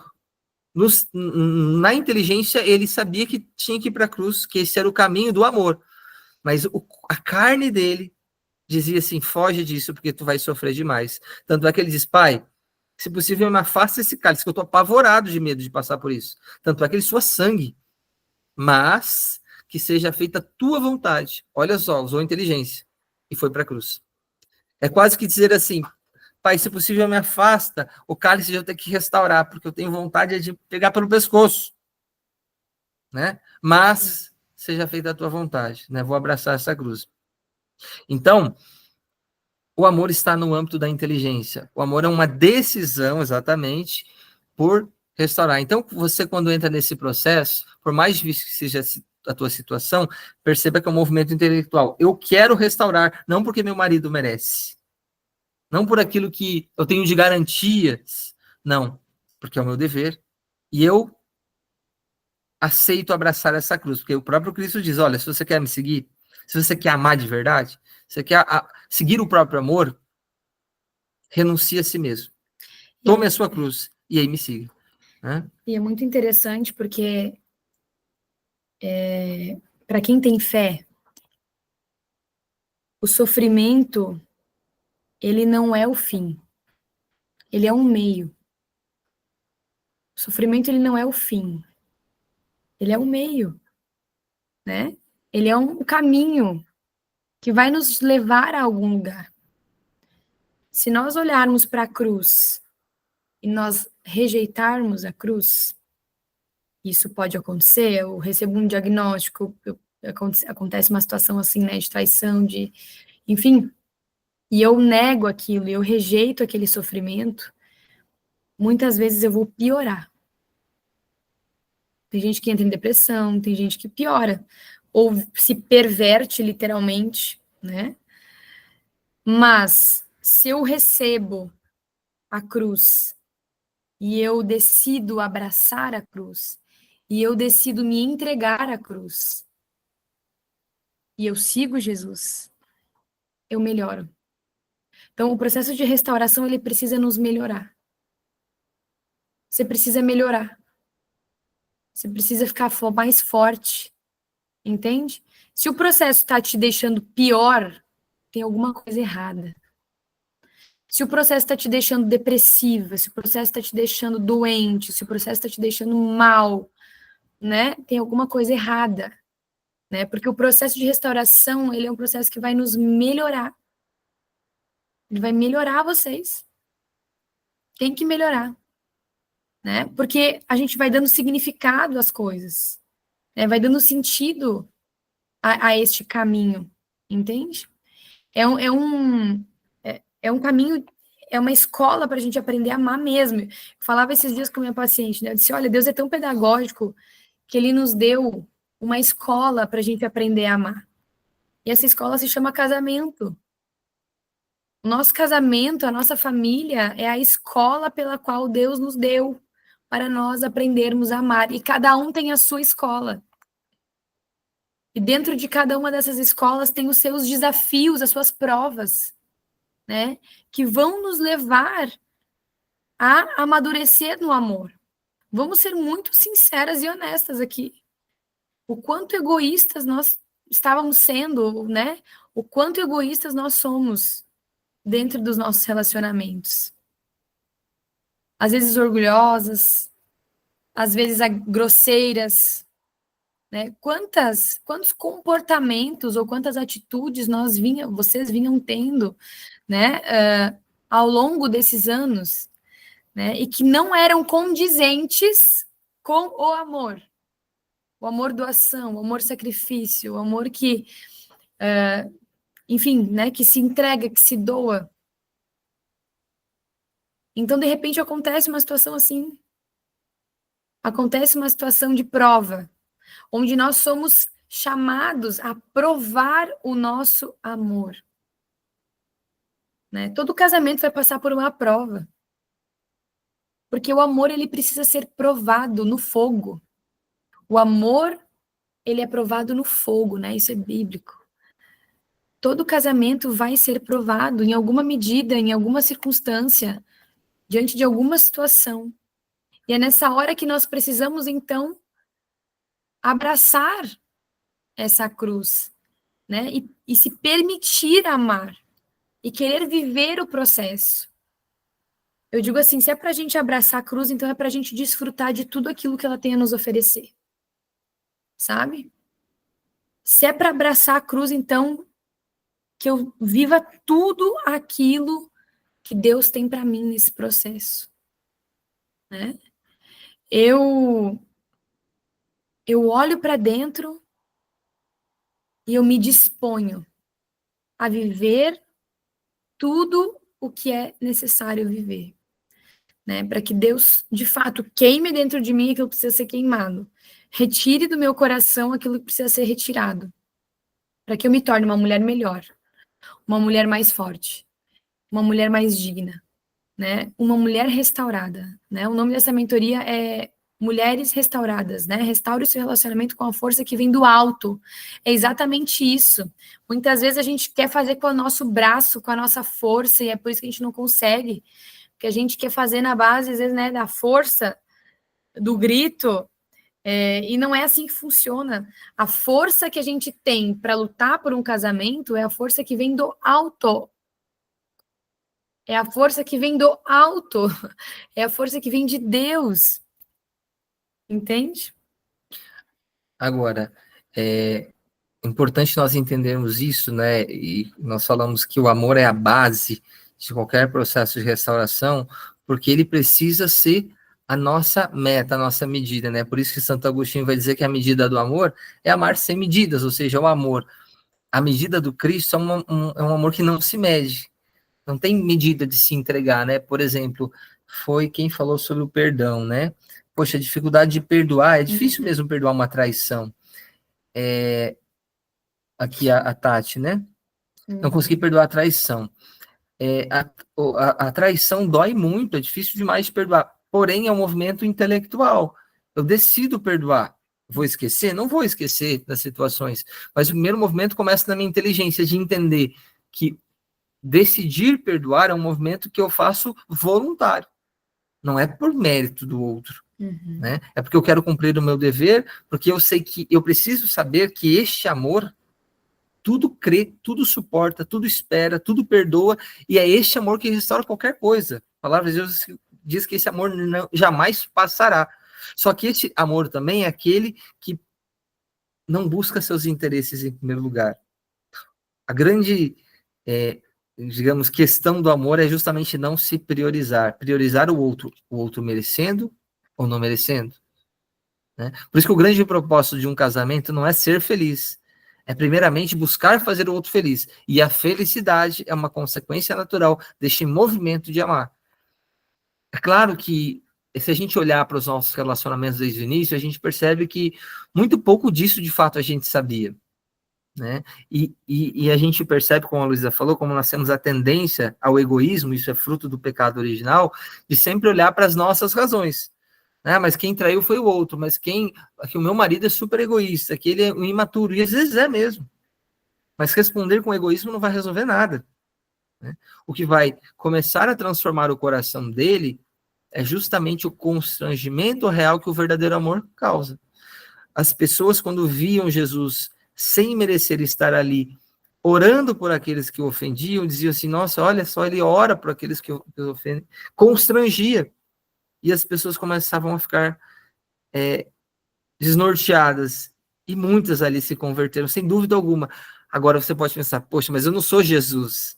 S2: na inteligência, ele sabia que tinha que ir para a cruz, que esse era o caminho do amor. Mas a carne dele dizia assim, foge disso, porque tu vai sofrer demais. Tanto é que ele diz, pai, se possível, me afasta esse cálice, que eu estou apavorado de medo de passar por isso. Tanto é que ele sua sangue. Mas que seja feita a tua vontade. Olha só, usou inteligência. E foi para a cruz. É quase que dizer assim, pai, se possível, me afasta, o cálice eu tenho que restaurar, porque eu tenho vontade de pegar pelo pescoço. Né? Mas seja feita a tua vontade. Né? Vou abraçar essa cruz. Então, o amor está no âmbito da inteligência. O amor é uma decisão, exatamente, por restaurar. Então, você, quando entra nesse processo, por mais difícil que seja a tua situação, perceba que é um movimento intelectual. Eu quero restaurar, não porque meu marido merece. Não por aquilo que eu tenho de garantias. Não, porque é o meu dever. E eu aceito abraçar essa cruz, porque o próprio Cristo diz, olha, se você quer me seguir, se você quer amar de verdade, se você quer seguir o próprio amor, renuncie a si mesmo. Tome a sua cruz e aí me siga. Né?
S1: E é muito interessante porque para quem tem fé, o sofrimento, ele não é o fim. Ele é um meio. O sofrimento, ele não é o fim. Ele é um meio, né? Ele é um caminho que vai nos levar a algum lugar. Se nós olharmos para a cruz e nós rejeitarmos a cruz, isso pode acontecer, eu recebo um diagnóstico, acontece uma situação assim, né, de traição, enfim, e eu nego aquilo, eu rejeito aquele sofrimento, muitas vezes eu vou piorar. Tem gente que entra em depressão, tem gente que piora, ou se perverte literalmente, né? Mas se eu recebo a cruz e eu decido abraçar a cruz, e eu decido me entregar à cruz, e eu sigo Jesus, eu melhoro. Então, o processo de restauração, ele precisa nos melhorar. Você precisa melhorar. Você precisa ficar mais forte, entende? Se o processo está te deixando pior, tem alguma coisa errada. Se o processo está te deixando depressiva, se o processo está te deixando doente, se o processo está te deixando mal, né? Tem alguma coisa errada, né? Porque o processo de restauração, ele é um processo que vai nos melhorar. Ele vai melhorar vocês. Tem que melhorar, né? Porque a gente vai dando significado às coisas. né? Vai dando sentido a este caminho, entende? É um caminho, é uma escola para a gente aprender a amar mesmo. Eu falava esses dias com minha paciente, né? Eu disse, olha, Deus é tão pedagógico que ele nos deu uma escola para a gente aprender a amar. E essa escola se chama casamento. O nosso casamento, a nossa família, é a escola pela qual Deus nos deu para nós aprendermos a amar. E cada um tem a sua escola. E dentro de cada uma dessas escolas tem os seus desafios, as suas provas, né? Que vão nos levar a amadurecer no amor. Vamos ser muito sinceras e honestas aqui. O quanto egoístas nós estávamos sendo, né? O quanto egoístas nós somos dentro dos nossos relacionamentos. Às vezes orgulhosas, às vezes grosseiras, né? Quantos comportamentos ou quantas atitudes vocês vinham tendo, né? Ao longo desses anos, né? E que não eram condizentes com o amor doação, o amor sacrifício, o amor que, enfim, né? Que se entrega, que se doa. Então, de repente, acontece uma situação assim. Acontece uma situação de prova, onde nós somos chamados a provar o nosso amor. Né? Todo casamento vai passar por uma prova. Porque o amor, ele precisa ser provado no fogo. O amor, ele é provado no fogo, né? Isso é bíblico. Todo casamento vai ser provado em alguma medida, em alguma circunstância, diante de alguma situação. E é nessa hora que nós precisamos, então, abraçar essa cruz, né? E se permitir amar e querer viver o processo. Eu digo assim, se é para a gente abraçar a cruz, então é para a gente desfrutar de tudo aquilo que ela tem a nos oferecer, sabe? Se é para abraçar a cruz, então que eu viva tudo aquilo que Deus tem para mim nesse processo, né? Eu olho para dentro e eu me disponho a viver tudo o que é necessário viver, né? Para que Deus, de fato, queime dentro de mim aquilo que precisa ser queimado. Retire do meu coração aquilo que precisa ser retirado. Para que eu me torne uma mulher melhor, uma mulher mais forte, uma mulher mais digna, né? Uma mulher restaurada, né? O nome dessa mentoria é Mulheres Restauradas, né? Restaure o seu relacionamento com a força que vem do alto. É exatamente isso. Muitas vezes a gente quer fazer com o nosso braço, com a nossa força, e é por isso que a gente não consegue. Porque a gente quer fazer na base, às vezes, né, da força, do grito, e não é assim que funciona. A força que a gente tem para lutar por um casamento é a força que vem do alto. É a força que vem do alto. É a força que vem de Deus. Entende?
S2: Agora, é importante nós entendermos isso, né? E nós falamos que o amor é a base de qualquer processo de restauração, porque ele precisa ser a nossa meta, a nossa medida, né? Por isso que Santo Agostinho vai dizer que a medida do amor é amar sem medidas, ou seja, o amor, a medida do Cristo é um amor que não se mede, não tem medida de se entregar, né? Por exemplo, foi quem falou sobre o perdão, né? Poxa, a dificuldade de perdoar, é difícil mesmo perdoar uma traição. Aqui a Tati, né? Não consegui perdoar a traição. A traição dói muito, é difícil demais de perdoar. Porém, é um movimento intelectual. Eu decido perdoar. Vou esquecer? Não vou esquecer das situações. Mas o primeiro movimento começa na minha inteligência de entender que decidir perdoar é um movimento que eu faço voluntário. Não é por mérito do outro. Né? É porque eu quero cumprir o meu dever, porque eu sei que eu preciso saber que este amor tudo crê, tudo suporta, tudo espera, tudo perdoa, e é este amor que restaura qualquer coisa. A palavra de Deus diz que esse amor não, jamais passará. Só que esse amor também é aquele que não busca seus interesses em primeiro lugar. A grande, digamos, questão do amor é justamente não se priorizar. Priorizar o outro merecendo ou não merecendo. né? Por isso que o grande propósito de um casamento não é ser feliz, é primeiramente buscar fazer o outro feliz. E a felicidade é uma consequência natural deste movimento de amar. É claro que se a gente olhar para os nossos relacionamentos desde o início, a gente percebe que muito pouco disso de fato a gente sabia, né? E a gente percebe, como a Luísa falou, como nós temos a tendência ao egoísmo, isso é fruto do pecado original, de sempre olhar para as nossas razões. Né? Mas quem traiu foi o outro, mas que o meu marido é super egoísta, que ele é um imaturo, e às vezes é mesmo. Mas responder com egoísmo não vai resolver nada. Né? O que vai começar a transformar o coração dele é justamente o constrangimento real que o verdadeiro amor causa. As pessoas, quando viam Jesus sem merecer estar ali, orando por aqueles que o ofendiam, diziam assim, nossa, olha só, ele ora por aqueles que o ofendem, constrangia. E as pessoas começavam a ficar desnorteadas, e muitas ali se converteram, sem dúvida alguma. Agora você pode pensar, poxa, mas eu não sou Jesus,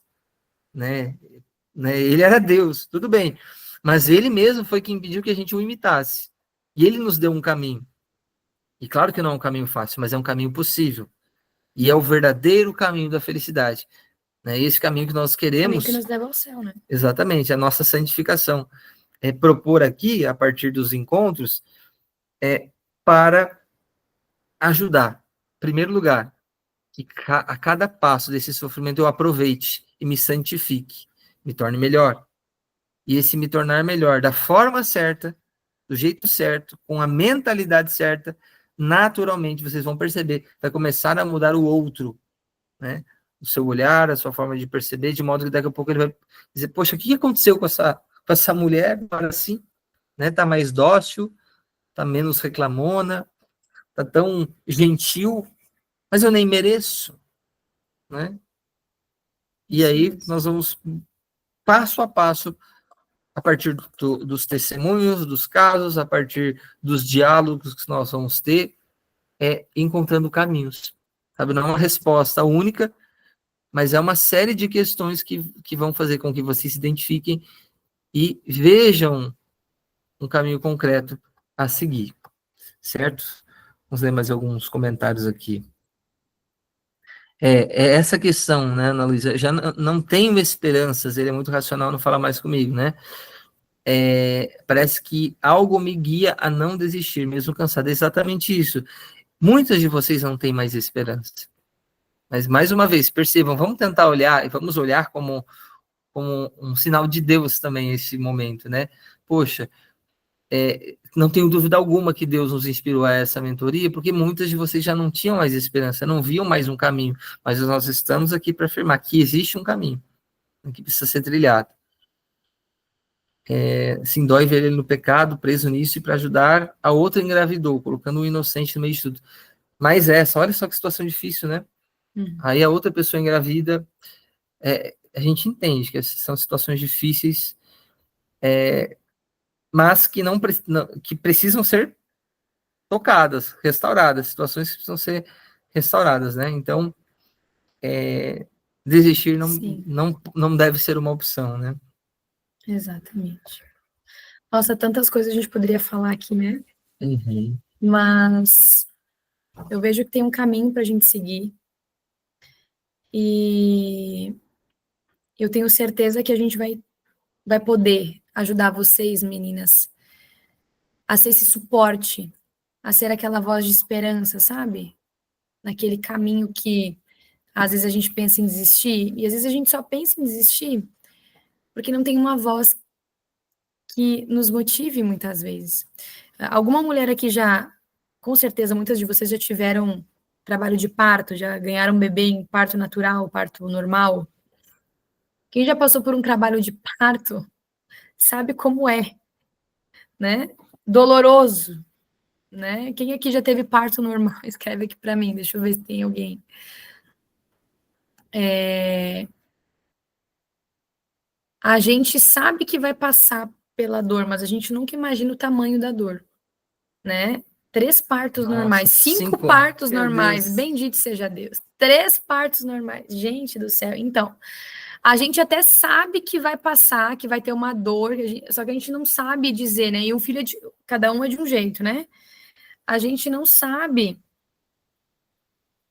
S2: né? Ele era Deus, tudo bem, mas ele mesmo foi quem pediu que a gente o imitasse, e ele nos deu um caminho, e claro que não é um caminho fácil, mas é um caminho possível, e é o verdadeiro caminho da felicidade, né? Esse caminho que nós
S1: Caminho que
S2: queremos,
S1: nos leva ao céu, né?
S2: exatamente, a nossa santificação, é propor aqui, a partir dos encontros, para ajudar, em primeiro lugar, que a cada passo desse sofrimento eu aproveite e me santifique, me torne melhor. E esse me tornar melhor da forma certa, do jeito certo, com a mentalidade certa, naturalmente vocês vão perceber, vai começar a mudar o outro, né? O seu olhar, a sua forma de perceber, de modo que daqui a pouco ele vai dizer, poxa, o que aconteceu com essa mulher agora assim? Né? Tá mais dócil, tá menos reclamona, tá tão gentil, mas eu nem mereço, né? E aí nós vamos passo a passo, a partir dos testemunhos, dos casos, a partir dos diálogos que nós vamos ter, encontrando caminhos. Sabe? Não é uma resposta única, mas é uma série de questões que vão fazer com que vocês se identifiquem e vejam um caminho concreto a seguir. Certo? Vamos ler mais alguns comentários aqui. É essa questão, né, Ana Luísa? Já não tenho esperanças, ele é muito racional, não fala mais comigo, né? Parece que algo me guia a não desistir, mesmo cansado. É exatamente isso. Muitas de vocês não têm mais esperança. Mas, mais uma vez, percebam, vamos tentar olhar, e vamos olhar como um sinal de Deus também esse momento, né? Poxa, não tenho dúvida alguma que Deus nos inspirou a essa mentoria, porque muitas de vocês já não tinham mais esperança, não viam mais um caminho, mas nós estamos aqui para afirmar que existe um caminho, que precisa ser trilhado. Se dói ver ele no pecado, preso nisso, e para ajudar, a outra engravidou, colocando o inocente no meio de tudo. Mas olha só que situação difícil, né? Aí a outra pessoa engravida, a gente entende que essas são situações difíceis, mas que que precisam ser tocadas, restauradas, situações que precisam ser restauradas, né? Então, desistir não deve ser uma opção, né?
S1: Exatamente. Nossa, tantas coisas a gente poderia falar aqui, né?
S2: Uhum.
S1: Mas eu vejo que tem um caminho para a gente seguir. E eu tenho certeza que a gente vai poder ajudar vocês, meninas, a ser esse suporte, a ser aquela voz de esperança, sabe? Naquele caminho que às vezes a gente pensa em desistir, e às vezes a gente só pensa em desistir porque não tem uma voz que nos motive muitas vezes. Alguma mulher aqui já, com certeza, muitas de vocês já tiveram trabalho de parto, já ganharam um bebê em parto natural, parto normal. Quem já passou por um trabalho de parto sabe como é, né? Doloroso, né? Quem aqui já teve parto normal? Escreve aqui para mim, deixa eu ver se tem alguém. A gente sabe que vai passar pela dor, mas a gente nunca imagina o tamanho da dor, né? 3 partos normais, 5 partos normais, bendito seja Deus. 3 partos normais, gente do céu. Então, a gente até sabe que vai passar, que vai ter uma dor, só que a gente não sabe dizer, né? E o filho cada um é de um jeito, né? a gente não sabe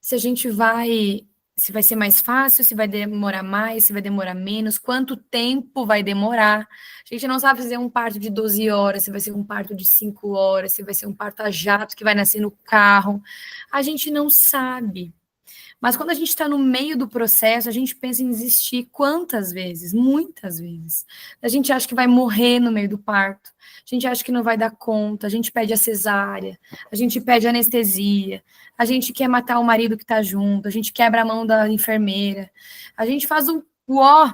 S1: se a gente vai, se vai ser mais fácil, se vai demorar mais, se vai demorar menos, quanto tempo vai demorar. A gente não sabe se é um parto de 12 horas, se vai ser um parto de 5 horas, se vai ser um parto a jato que vai nascer no carro. A gente não sabe. Mas quando a gente está no meio do processo, a gente pensa em desistir quantas vezes? Muitas vezes. A gente acha que vai morrer no meio do parto, a gente acha que não vai dar conta, a gente pede a cesárea, a gente pede anestesia, a gente quer matar o marido que está junto, a gente quebra a mão da enfermeira, a gente faz o ó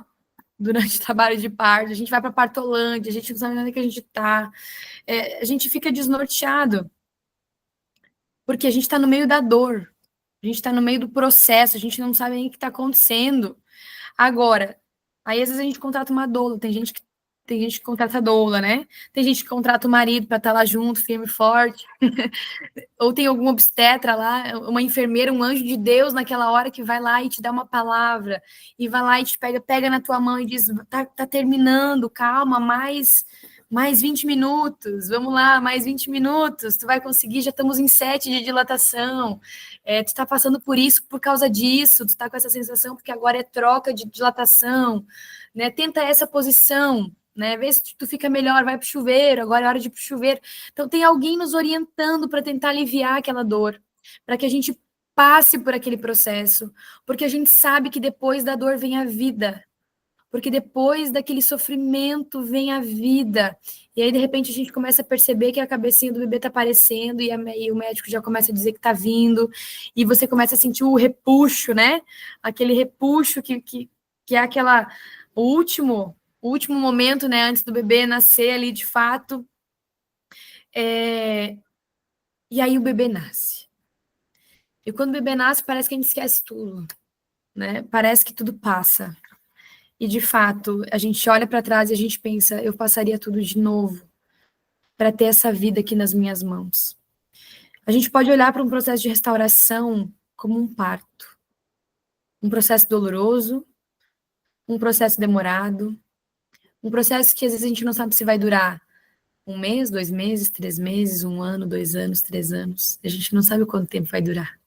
S1: durante o trabalho de parto, a gente vai para a partolândia, a gente não sabe onde é que a gente está, a gente fica desnorteado, porque a gente está no meio da dor. A gente está no meio do processo, a gente não sabe nem o que está acontecendo. Agora, aí às vezes a gente contrata uma doula, tem gente que contrata doula, né? Tem gente que contrata o marido para estar lá junto, firme e forte. Ou tem algum obstetra lá, uma enfermeira, um anjo de Deus naquela hora que vai lá e te dá uma palavra, e vai lá e te pega na tua mão e diz, tá terminando, calma, mais 20 minutos, vamos lá, mais 20 minutos, tu vai conseguir, já estamos em 7 de dilatação, tu está passando por isso por causa disso, tu está com essa sensação porque agora é troca de dilatação, né? Tenta essa posição, né? Vê se tu fica melhor, vai para o chuveiro, agora é hora de ir para o chuveiro. Então tem alguém nos orientando para tentar aliviar aquela dor, para que a gente passe por aquele processo, porque a gente sabe que depois da dor vem a vida, porque depois daquele sofrimento vem a vida. E aí, de repente, a gente começa a perceber que a cabecinha do bebê está aparecendo e o médico já começa a dizer que está vindo, e você começa a sentir o repuxo, né? Aquele repuxo que é o último momento, né? Antes do bebê nascer ali, de fato. E aí o bebê nasce. E quando o bebê nasce, parece que a gente esquece tudo, né? Parece que tudo passa. E, de fato, a gente olha para trás e a gente pensa, eu passaria tudo de novo para ter essa vida aqui nas minhas mãos. A gente pode olhar para um processo de restauração como um parto. Um processo doloroso, um processo demorado, um processo que às vezes a gente não sabe se vai durar 1 mês, 2 meses, 3 meses, 1 ano, 2 anos, 3 anos. A gente não sabe quanto tempo vai durar.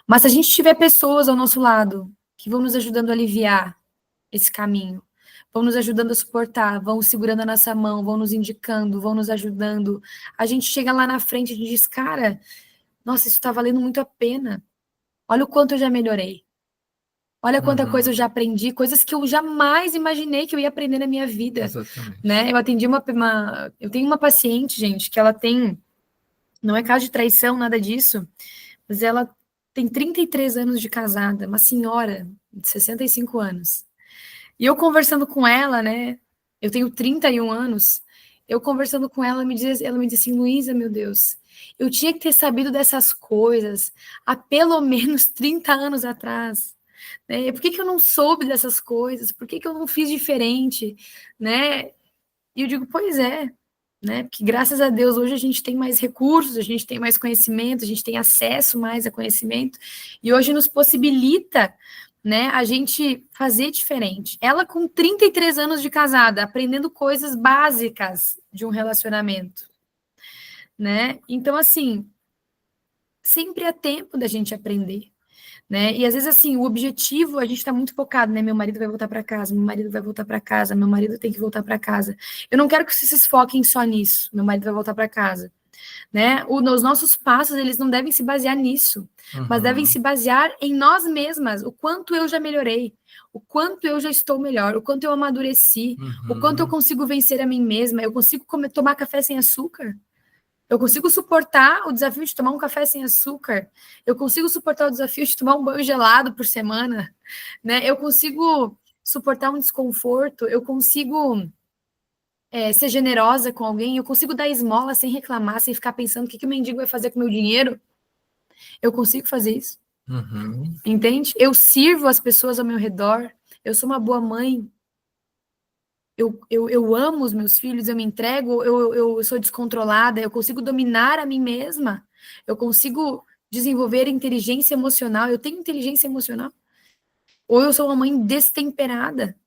S1: Mas se a gente tiver pessoas ao nosso lado que vão nos ajudando a aliviar esse caminho, vão nos ajudando a suportar, vão segurando a nossa mão, vão nos indicando, vão nos ajudando. A gente chega lá na frente e diz, cara, nossa, isso está valendo muito a pena. Olha o quanto eu já melhorei. Olha quanta coisa eu já aprendi, coisas que eu jamais imaginei que eu ia aprender na minha vida.
S2: Exatamente.
S1: Né? Eu atendi eu tenho uma paciente, gente, que ela tem, não é caso de traição, nada disso, mas ela tem 33 anos de casada, uma senhora de 65 anos. E eu conversando com ela, né? Eu tenho 31 anos. Eu conversando com ela, ela me disse assim, Luísa, meu Deus, eu tinha que ter sabido dessas coisas há pelo menos 30 anos atrás. Né? Por que eu não soube dessas coisas? Por que eu não fiz diferente? Né? E eu digo, pois é, né? Porque graças a Deus hoje a gente tem mais recursos, a gente tem mais conhecimento, a gente tem acesso mais a conhecimento, e hoje nos possibilita, né, a gente fazer diferente. Ela com 33 anos de casada, aprendendo coisas básicas de um relacionamento, né? Então, assim, sempre é tempo da gente aprender, né? E às vezes, assim, o objetivo, a gente está muito focado, né? Meu marido vai voltar para casa, meu marido vai voltar para casa, meu marido tem que voltar para casa. Eu não quero que vocês foquem só nisso, meu marido vai voltar para casa. Né? Os nossos passos, eles não devem se basear nisso, mas devem se basear em nós mesmas, o quanto eu já melhorei, o quanto eu já estou melhor, o quanto eu amadureci, o quanto eu consigo vencer a mim mesma, eu consigo tomar café sem açúcar, eu consigo suportar o desafio de tomar um café sem açúcar, eu consigo suportar o desafio de tomar um banho gelado por semana, né? Eu consigo suportar um desconforto, eu consigo ser generosa com alguém, eu consigo dar esmola sem reclamar, sem ficar pensando o que o mendigo vai fazer com o meu dinheiro. Eu consigo fazer isso. Entende? Eu sirvo as pessoas ao meu redor, eu sou uma boa mãe, eu amo os meus filhos, eu me entrego, eu sou descontrolada, eu consigo dominar a mim mesma, eu consigo desenvolver inteligência emocional, eu tenho inteligência emocional. Ou eu sou uma mãe destemperada,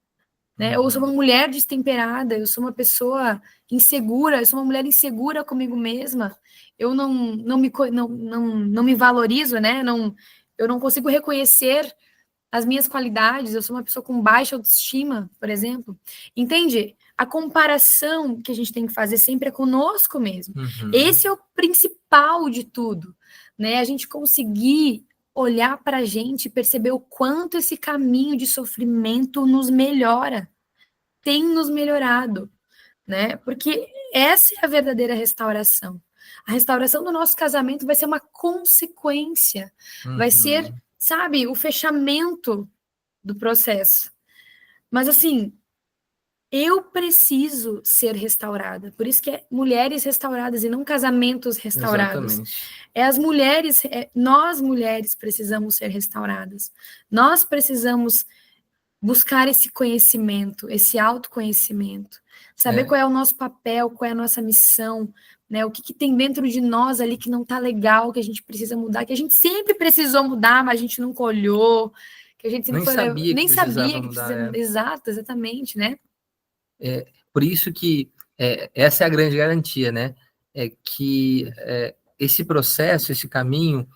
S1: né? Eu sou uma mulher destemperada, eu sou uma pessoa insegura, eu sou uma mulher insegura comigo mesma, eu não me valorizo, né? Eu não consigo reconhecer as minhas qualidades, eu sou uma pessoa com baixa autoestima, por exemplo. Entende? A comparação que a gente tem que fazer sempre é conosco mesmo. Esse é o principal de tudo, né? A gente conseguir olhar para a gente e perceber o quanto esse caminho de sofrimento nos melhora, tem nos melhorado, né? Porque essa é a verdadeira restauração. A restauração do nosso casamento vai ser uma consequência, vai ser, sabe, o fechamento do processo. Mas assim, eu preciso ser restaurada. Por isso que é mulheres restauradas e não casamentos restaurados.
S2: Exatamente.
S1: É as mulheres, nós mulheres precisamos ser restauradas. Nós precisamos buscar esse conhecimento, esse autoconhecimento, saber qual é o nosso papel, qual é a nossa missão, né? O que tem dentro de nós ali que não está legal, que a gente precisa mudar, que a gente sempre precisou mudar, mas a gente nunca olhou, que a gente sempre nem sabia que precisava. Exato, exatamente, né?
S2: Por isso que essa é a grande garantia, né? É que esse processo, esse caminho,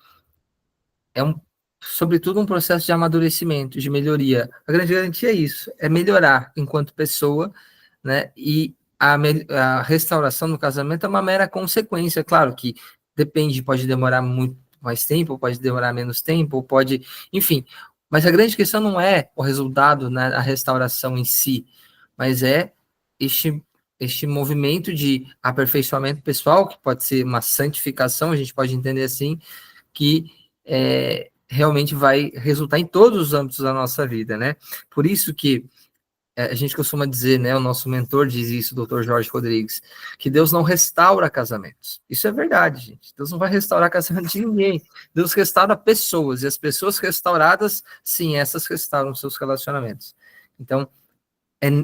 S2: sobretudo um processo de amadurecimento, de melhoria. A grande garantia é isso, é melhorar enquanto pessoa, né? E a restauração do casamento é uma mera consequência, claro que depende, pode demorar muito mais tempo, pode demorar menos tempo, pode, enfim. Mas a grande questão não é o resultado, né, a restauração em si, mas é este movimento de aperfeiçoamento pessoal, que pode ser uma santificação, a gente pode entender assim, que realmente vai resultar em todos os âmbitos da nossa vida, né? Por isso que a gente costuma dizer, né, o nosso mentor diz isso, o Dr. Jorge Rodrigues, que Deus não restaura casamentos. Isso é verdade, gente. Deus não vai restaurar casamento de ninguém. Deus restaura pessoas, e as pessoas restauradas, sim, essas restauram seus relacionamentos. Então,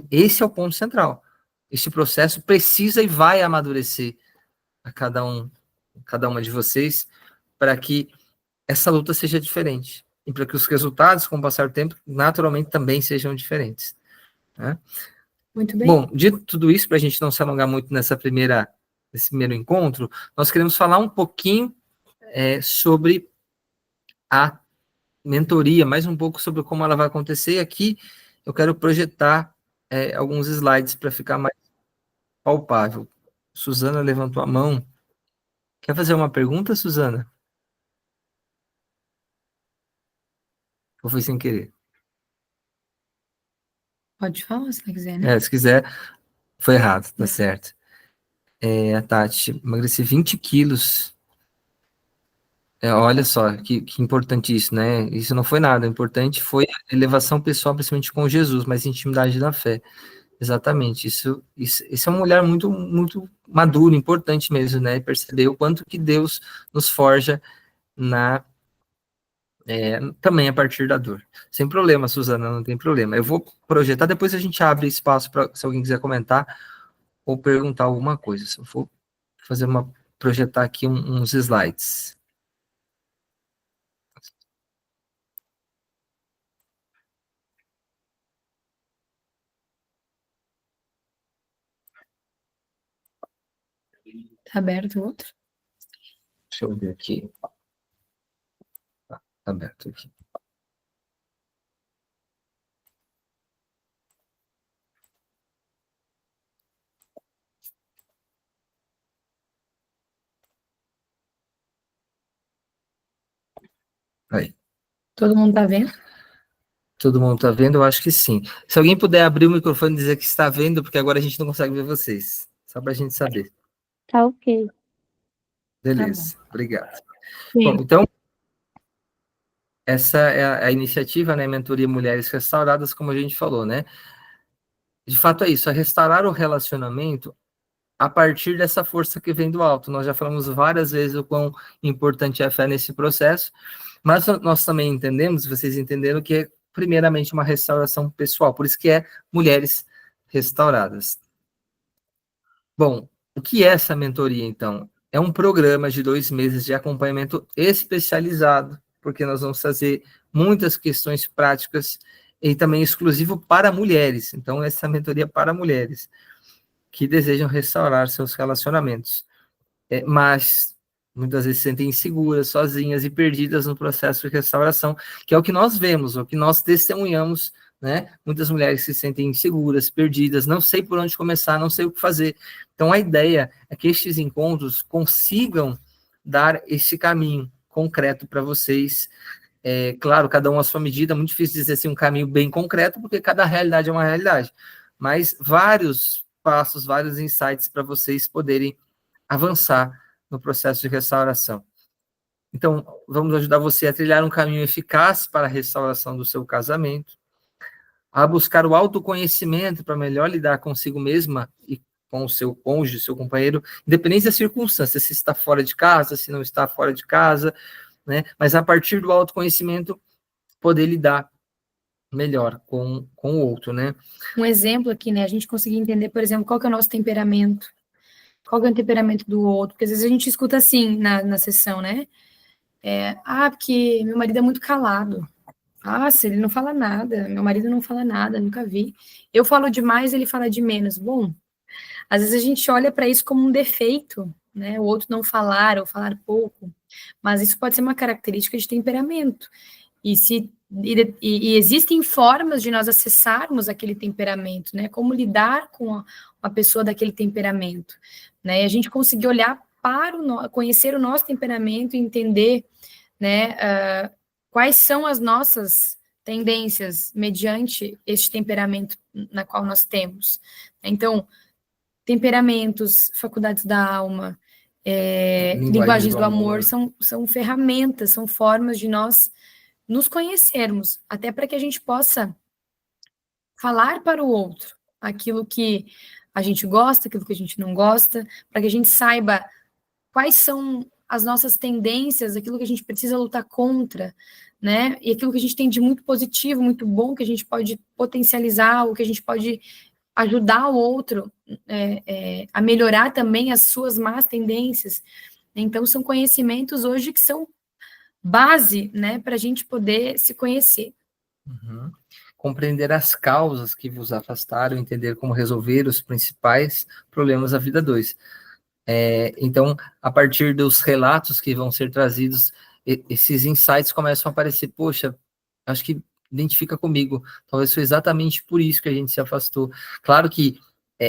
S2: esse é o ponto central. Este processo precisa e vai amadurecer a cada uma de vocês, para que essa luta seja diferente. E para que os resultados, com o passar do tempo, naturalmente também sejam diferentes. Né?
S1: Muito bem.
S2: Bom, dito tudo isso, para a gente não se alongar muito nesse primeiro encontro, nós queremos falar um pouquinho sobre a mentoria, mais um pouco sobre como ela vai acontecer. E aqui eu quero projetar alguns slides para ficar mais palpável. Suzana levantou a mão. Quer fazer uma pergunta, Suzana? Ou foi sem querer?
S1: Pode falar se quiser, né?
S2: Se quiser, foi errado, tá certo. A Tati, emagreci 20 quilos. Olha só, que importante isso, né? Isso não foi nada, o importante foi a elevação pessoal, principalmente com Jesus, mas intimidade da fé. Exatamente, isso é uma mulher muito, muito madura, importante mesmo, né? Perceber o quanto que Deus nos forja também a partir da dor. Sem problema, Suzana, não tem problema. Eu vou projetar, depois a gente abre espaço para se alguém quiser comentar ou perguntar alguma coisa. Se eu for projetar aqui uns slides.
S1: Tá aberto o outro?
S2: Deixa eu ver aqui. Tá aberto aqui. Aí.
S1: Todo mundo tá vendo?
S2: Todo mundo tá vendo? Eu acho que sim. Se alguém puder abrir o microfone e dizer que está vendo, porque agora a gente não consegue ver vocês. Só para a gente saber.
S3: Tá ok.
S2: Beleza, obrigado.
S1: Sim.
S2: Bom, então, essa é a iniciativa, né? Mentoria Mulheres Restauradas, como a gente falou, né? De fato é isso, é restaurar o relacionamento a partir dessa força que vem do alto. Nós já falamos várias vezes o quão importante é a fé nesse processo, mas nós também entendemos, vocês entenderam, que é primeiramente uma restauração pessoal, por isso que é Mulheres Restauradas. Bom, o que é essa mentoria, então? É um programa de 2 meses de acompanhamento especializado, porque nós vamos fazer muitas questões práticas e também exclusivo para mulheres. Então, essa mentoria para mulheres que desejam restaurar seus relacionamentos. Mas muitas vezes se sentem inseguras, sozinhas e perdidas no processo de restauração, que é o que nós vemos, o que nós testemunhamos, né? Muitas mulheres se sentem inseguras, perdidas, não sei por onde começar, não sei o que fazer. Então, a ideia é que estes encontros consigam dar esse caminho concreto para vocês. Claro, cada um à sua medida, muito difícil dizer assim um caminho bem concreto, porque cada realidade é uma realidade, mas vários passos, vários insights para vocês poderem avançar no processo de restauração. Então, vamos ajudar você a trilhar um caminho eficaz para a restauração do seu casamento, a buscar o autoconhecimento para melhor lidar consigo mesma e com o seu cônjuge, seu companheiro, independente das circunstâncias, se está fora de casa, se não está fora de casa, né? Mas a partir do autoconhecimento, poder lidar melhor com o outro, né?
S1: Um exemplo aqui, né? A gente conseguir entender, por exemplo, qual que é o nosso temperamento, qual que é o temperamento do outro, porque às vezes a gente escuta assim na sessão, né? Porque meu marido é muito calado. Se ele não fala nada, meu marido não fala nada, nunca vi. Eu falo demais, ele fala de menos. Bom, às vezes a gente olha para isso como um defeito, né? O outro não falar ou falar pouco, mas isso pode ser uma característica de temperamento. E existem formas de nós acessarmos aquele temperamento, né? Como lidar com uma pessoa daquele temperamento, né? E a gente conseguir olhar conhecer o nosso temperamento e entender, né? Quais são as nossas tendências mediante este temperamento na qual nós temos. Então, temperamentos, faculdades da alma, linguagens do amor são ferramentas, são formas de nós nos conhecermos, até para que a gente possa falar para o outro aquilo que a gente gosta, aquilo que a gente não gosta, para que a gente saiba quais são as nossas tendências, aquilo que a gente precisa lutar contra, né? E aquilo que a gente tem de muito positivo, muito bom, que a gente pode potencializar, ou que a gente pode ajudar o outro a melhorar também as suas más tendências. Então, são conhecimentos hoje que são base, né, para a gente poder se conhecer.
S2: Uhum. Compreender as causas que vos afastaram, entender como resolver os principais problemas da vida 2. Então, a partir dos relatos que vão ser trazidos, esses insights começam a aparecer. Poxa, acho que identifica comigo. Talvez foi exatamente por isso que a gente se afastou. Claro que,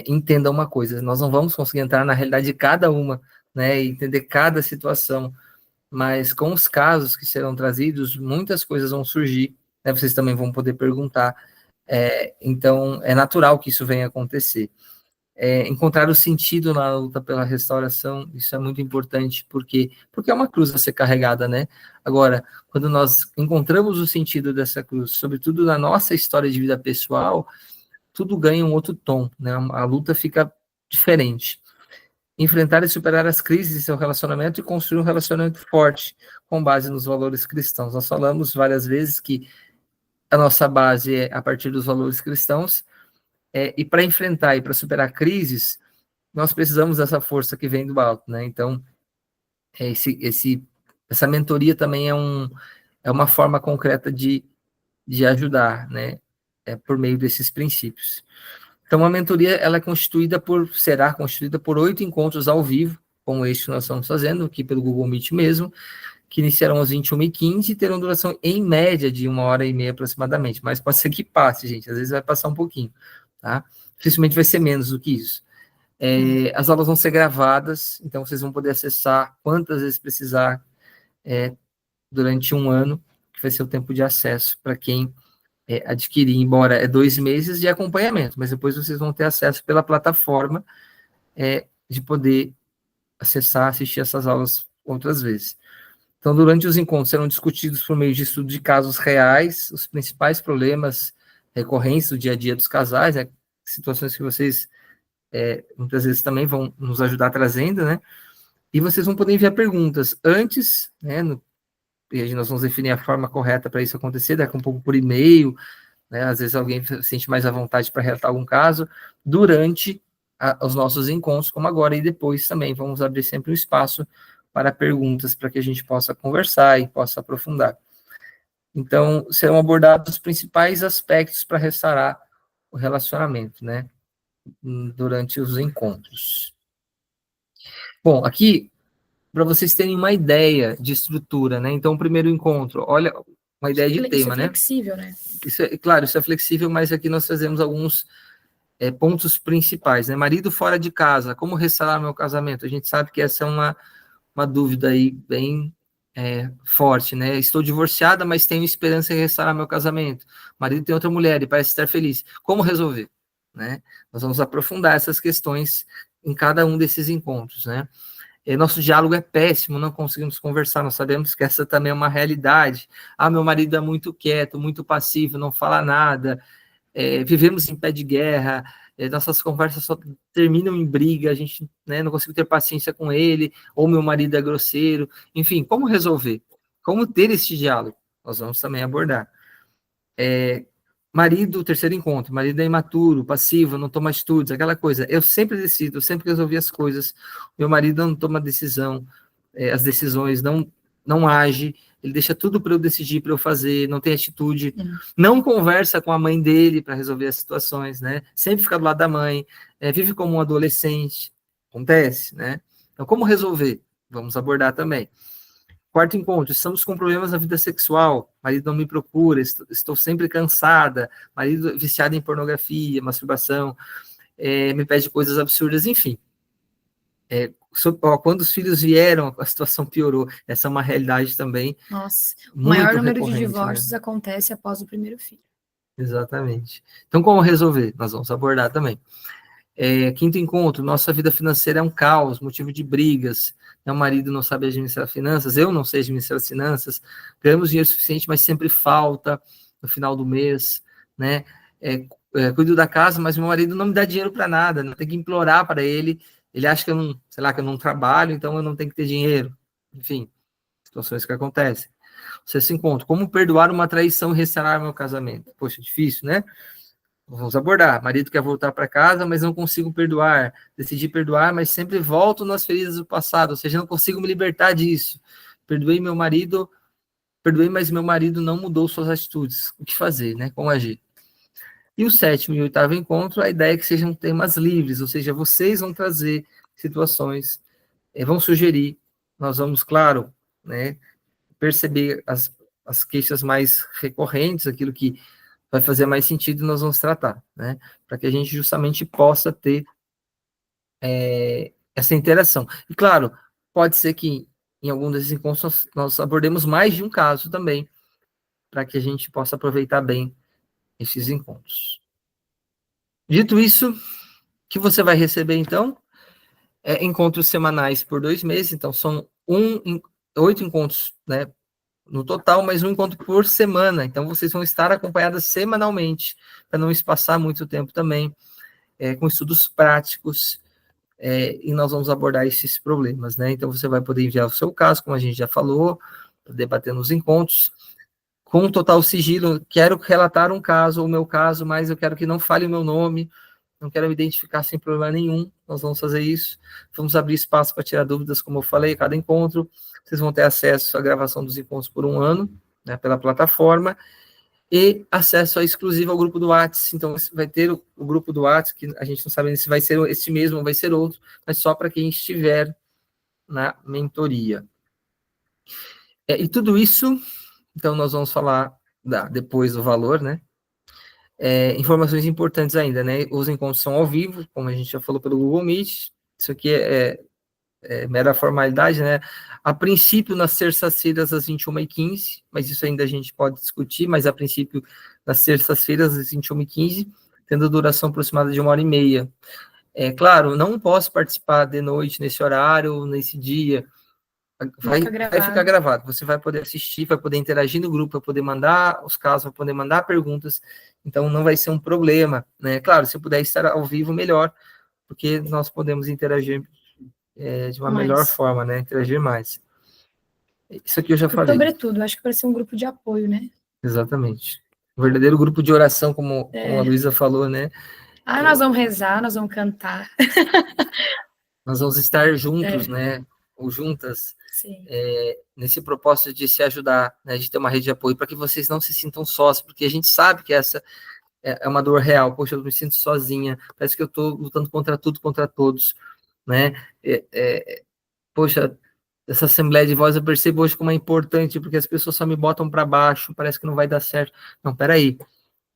S2: entenda uma coisa, nós não vamos conseguir entrar na realidade de cada uma, né, e entender cada situação, mas com os casos que serão trazidos, muitas coisas vão surgir, né, vocês também vão poder perguntar. Então, é natural que isso venha acontecer. Encontrar o sentido na luta pela restauração, isso é muito importante, porque é uma cruz a ser carregada, né? Agora, quando nós encontramos o sentido dessa cruz, sobretudo na nossa história de vida pessoal, tudo ganha um outro tom, né? A luta fica diferente. Enfrentar e superar as crises em seu relacionamento e construir um relacionamento forte, com base nos valores cristãos. Nós falamos várias vezes que a nossa base é a partir dos valores cristãos, e para enfrentar e para superar crises, nós precisamos dessa força que vem do alto, né? Então, essa mentoria também é uma forma concreta de ajudar, né? Por meio desses princípios. Então, a mentoria ela será constituída por 8 encontros ao vivo, como este que nós estamos fazendo, aqui pelo Google Meet mesmo, que iniciarão às 21h15 e terão duração em média de 1h30 aproximadamente, mas pode ser que passe, gente, às vezes vai passar um pouquinho, tá? Dificilmente vai ser menos do que isso. As aulas vão ser gravadas, então vocês vão poder acessar quantas vezes precisar durante um ano, que vai ser o tempo de acesso para quem adquirir, embora 2 meses de acompanhamento, mas depois vocês vão ter acesso pela plataforma de poder acessar, assistir essas aulas outras vezes. Então, durante os encontros serão discutidos por meio de estudo de casos reais, os principais problemas recorrentes do dia a dia dos casais, né, situações que vocês muitas vezes também vão nos ajudar trazendo, né? E vocês vão poder enviar perguntas antes, né? E nós vamos definir a forma correta para isso acontecer, daqui a um pouco por e-mail, né? Às vezes alguém se sente mais à vontade para relatar algum caso, durante os nossos encontros, como agora, e depois também vamos abrir sempre um espaço para perguntas, para que a gente possa conversar e possa aprofundar. Então, serão abordados os principais aspectos para restaurar o relacionamento, né? Durante os encontros. Bom, aqui, para vocês terem uma ideia de estrutura, né? Então, o primeiro encontro, olha, uma ideia de tema,
S1: isso é flexível, né?
S2: Claro, isso é flexível, mas aqui nós trazemos alguns pontos principais, né? Marido fora de casa, como restaurar meu casamento? A gente sabe que essa é uma dúvida aí bem forte, né? Estou divorciada, mas tenho esperança em restaurar meu casamento. O marido tem outra mulher e parece estar feliz. Como resolver? Né? Nós vamos aprofundar essas questões em cada um desses encontros, né? Nosso diálogo é péssimo, não conseguimos conversar, nós sabemos que essa também é uma realidade. Ah, meu marido é muito quieto, muito passivo, não fala nada, vivemos em pé de guerra, nossas conversas só terminam em briga, a gente, né, não consigo ter paciência com ele, ou meu marido é grosseiro, enfim, como resolver? Como ter esse diálogo? Nós vamos também abordar. Marido, terceiro encontro, marido é imaturo, passivo, não toma atitudes, aquela coisa, eu sempre decido, eu sempre resolvi as coisas, meu marido não toma decisão, as decisões, não age, ele deixa tudo para eu decidir, para eu fazer, não tem atitude, não conversa com a mãe dele para resolver as situações, né? Sempre fica do lado da mãe, vive como um adolescente, acontece, né? Então, como resolver? Vamos abordar também. Quarto encontro, estamos com problemas na vida sexual, marido não me procura, estou sempre cansada, marido viciado em pornografia, masturbação, me pede coisas absurdas, enfim. Quando os filhos vieram, a situação piorou. Essa é uma realidade também.
S1: Nossa, o
S2: muito
S1: maior número de
S2: recorrente,
S1: divórcios,
S2: né?
S1: acontece após o primeiro filho.
S2: Exatamente. Então, como resolver? Nós vamos abordar também. Quinto encontro, nossa vida financeira é um caos, motivo de brigas. Meu marido não sabe administrar finanças, eu não sei administrar finanças, ganhamos dinheiro suficiente, mas sempre falta no final do mês, né? Cuido da casa, mas meu marido não me dá dinheiro para nada, não tem que implorar para ele. Ele acha que eu não, sei lá, que eu não trabalho, então eu não tenho que ter dinheiro. Enfim, situações que acontecem. Sexto encontro, como perdoar uma traição e restaurar meu casamento? Poxa, difícil, né? Vamos abordar. Marido quer voltar para casa, mas não consigo perdoar. Decidi perdoar, mas sempre volto nas feridas do passado, ou seja, não consigo me libertar disso. Perdoei, mas meu marido não mudou suas atitudes. O que fazer, né? Como agir? E o sétimo e oitavo encontro, a ideia é que sejam temas livres, ou seja, vocês vão trazer situações, vão sugerir, nós vamos, claro, né, perceber as queixas mais recorrentes, aquilo que vai fazer mais sentido, nós vamos tratar, né? Para que a gente justamente possa ter essa interação. E claro, pode ser que em algum desses encontros nós abordemos mais de um caso também, para que a gente possa aproveitar bem esses encontros. Dito isso, o que você vai receber então? Encontros semanais por 2 meses, então são 8 encontros, né? No total, mais um encontro por semana. Então, vocês vão estar acompanhadas semanalmente, para não espaçar muito tempo também, com estudos práticos, e nós vamos abordar esses problemas, né? Então, você vai poder enviar o seu caso, como a gente já falou, debater nos encontros, com total sigilo. Quero relatar um caso, o meu caso, mas eu quero que não fale o meu nome, não quero me identificar sem problema nenhum. Nós vamos fazer isso. Vamos abrir espaço para tirar dúvidas, como eu falei, cada encontro. Vocês vão ter acesso à gravação dos encontros por 1 ano, né, pela plataforma, e acesso exclusivo ao grupo do WhatsApp. Então, você vai ter o grupo do WhatsApp, que a gente não sabe se vai ser este mesmo ou vai ser outro, mas só para quem estiver na mentoria. E tudo isso, então, nós vamos falar depois do valor, né? Informações importantes ainda, né? Os encontros são ao vivo, como a gente já falou pelo Google Meet. Isso aqui é mera formalidade, né? A princípio, nas terças-feiras, às 21h15, mas isso ainda a gente pode discutir, mas a princípio, nas terças-feiras, às 21h15, tendo duração aproximada de 1h30. Claro, não posso participar de noite, nesse horário, nesse dia. Vai ficar gravado. Você vai poder assistir, vai poder interagir no grupo, vai poder mandar os casos, vai poder mandar perguntas. Então, não vai ser um problema, né? Claro, se eu puder estar ao vivo, melhor, porque nós podemos interagir de uma melhor forma, né? Interagir mais. Isso aqui eu já falei.
S1: Sobretudo, acho que para ser um grupo de apoio, né?
S2: Exatamente. Um verdadeiro grupo de oração, como a Luísa falou, né?
S1: Nós vamos rezar, nós vamos cantar.
S2: Nós vamos estar juntos, né? ou juntas
S1: Sim.
S2: nesse propósito de se ajudar, né, de ter uma rede de apoio, para que vocês não se sintam sós, porque a gente sabe que essa é uma dor real. Poxa, eu me sinto sozinha, parece que eu estou lutando contra tudo, contra todos, né? Poxa, essa assembleia de voz eu percebo hoje como é importante, porque as pessoas só me botam para baixo, parece que não vai dar certo. Não, peraí,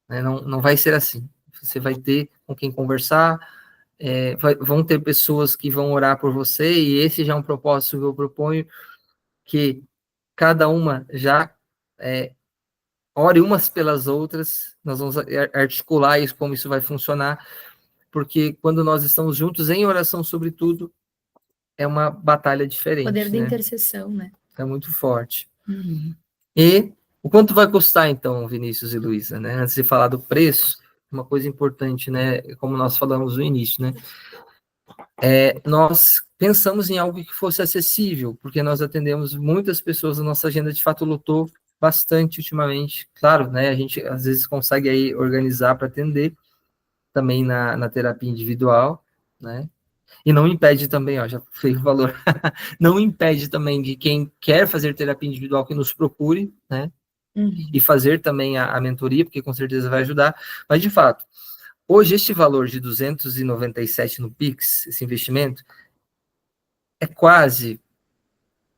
S2: né? Não vai ser assim. Você vai ter com quem conversar, vão ter pessoas que vão orar por você, e esse já é um propósito que eu proponho, que cada uma já ore umas pelas outras, nós vamos articular isso, como isso vai funcionar, porque quando nós estamos juntos em oração sobre tudo, é uma batalha diferente,
S1: Poder da
S2: né?
S1: intercessão, né?
S2: É muito forte.
S1: Uhum.
S2: E o quanto vai custar, então, Vinícius e Luísa, né? Antes de falar do preço, uma coisa importante, né? Como nós falamos no início, né? Nós pensamos em algo que fosse acessível, porque nós atendemos muitas pessoas, a nossa agenda de fato lotou bastante ultimamente. Claro, né? A gente às vezes consegue aí organizar para atender também na terapia individual, né? E não impede também, ó, já falei o valor, não impede também de quem quer fazer terapia individual que nos procure, né?
S1: Uhum.
S2: E fazer também a mentoria, porque com certeza vai ajudar. Mas, de fato, hoje este valor de 297 no Pix, esse investimento, é quase,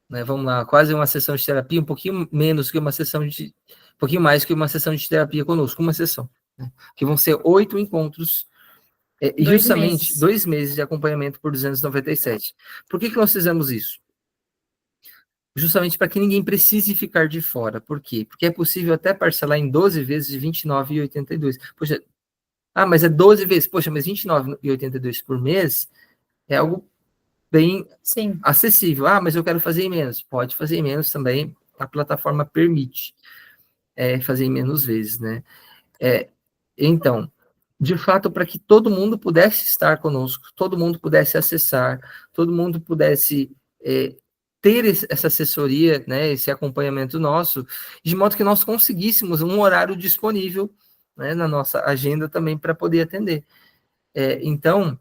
S2: né, vamos lá, quase uma sessão de terapia, um pouquinho menos que uma sessão de, um pouquinho mais que uma sessão de terapia conosco, uma sessão, né, que vão ser 8 encontros, e
S1: 2
S2: justamente
S1: meses.
S2: 2 meses de acompanhamento por 297. Por que nós fizemos isso? Justamente para que ninguém precise ficar de fora. Por quê? Porque é possível até parcelar em 12 vezes de R$ 29,82. Poxa, mas é 12 vezes. Poxa, mas R$ 29,82 por mês é algo bem
S1: Sim.
S2: acessível. Mas eu quero fazer em menos. Pode fazer em menos também. A plataforma permite fazer em menos vezes, né? Então, de fato, para que todo mundo pudesse estar conosco, todo mundo pudesse acessar, todo mundo pudesse ter essa assessoria, né, esse acompanhamento nosso, de modo que nós conseguíssemos um horário disponível, né, na nossa agenda também para poder atender. Então,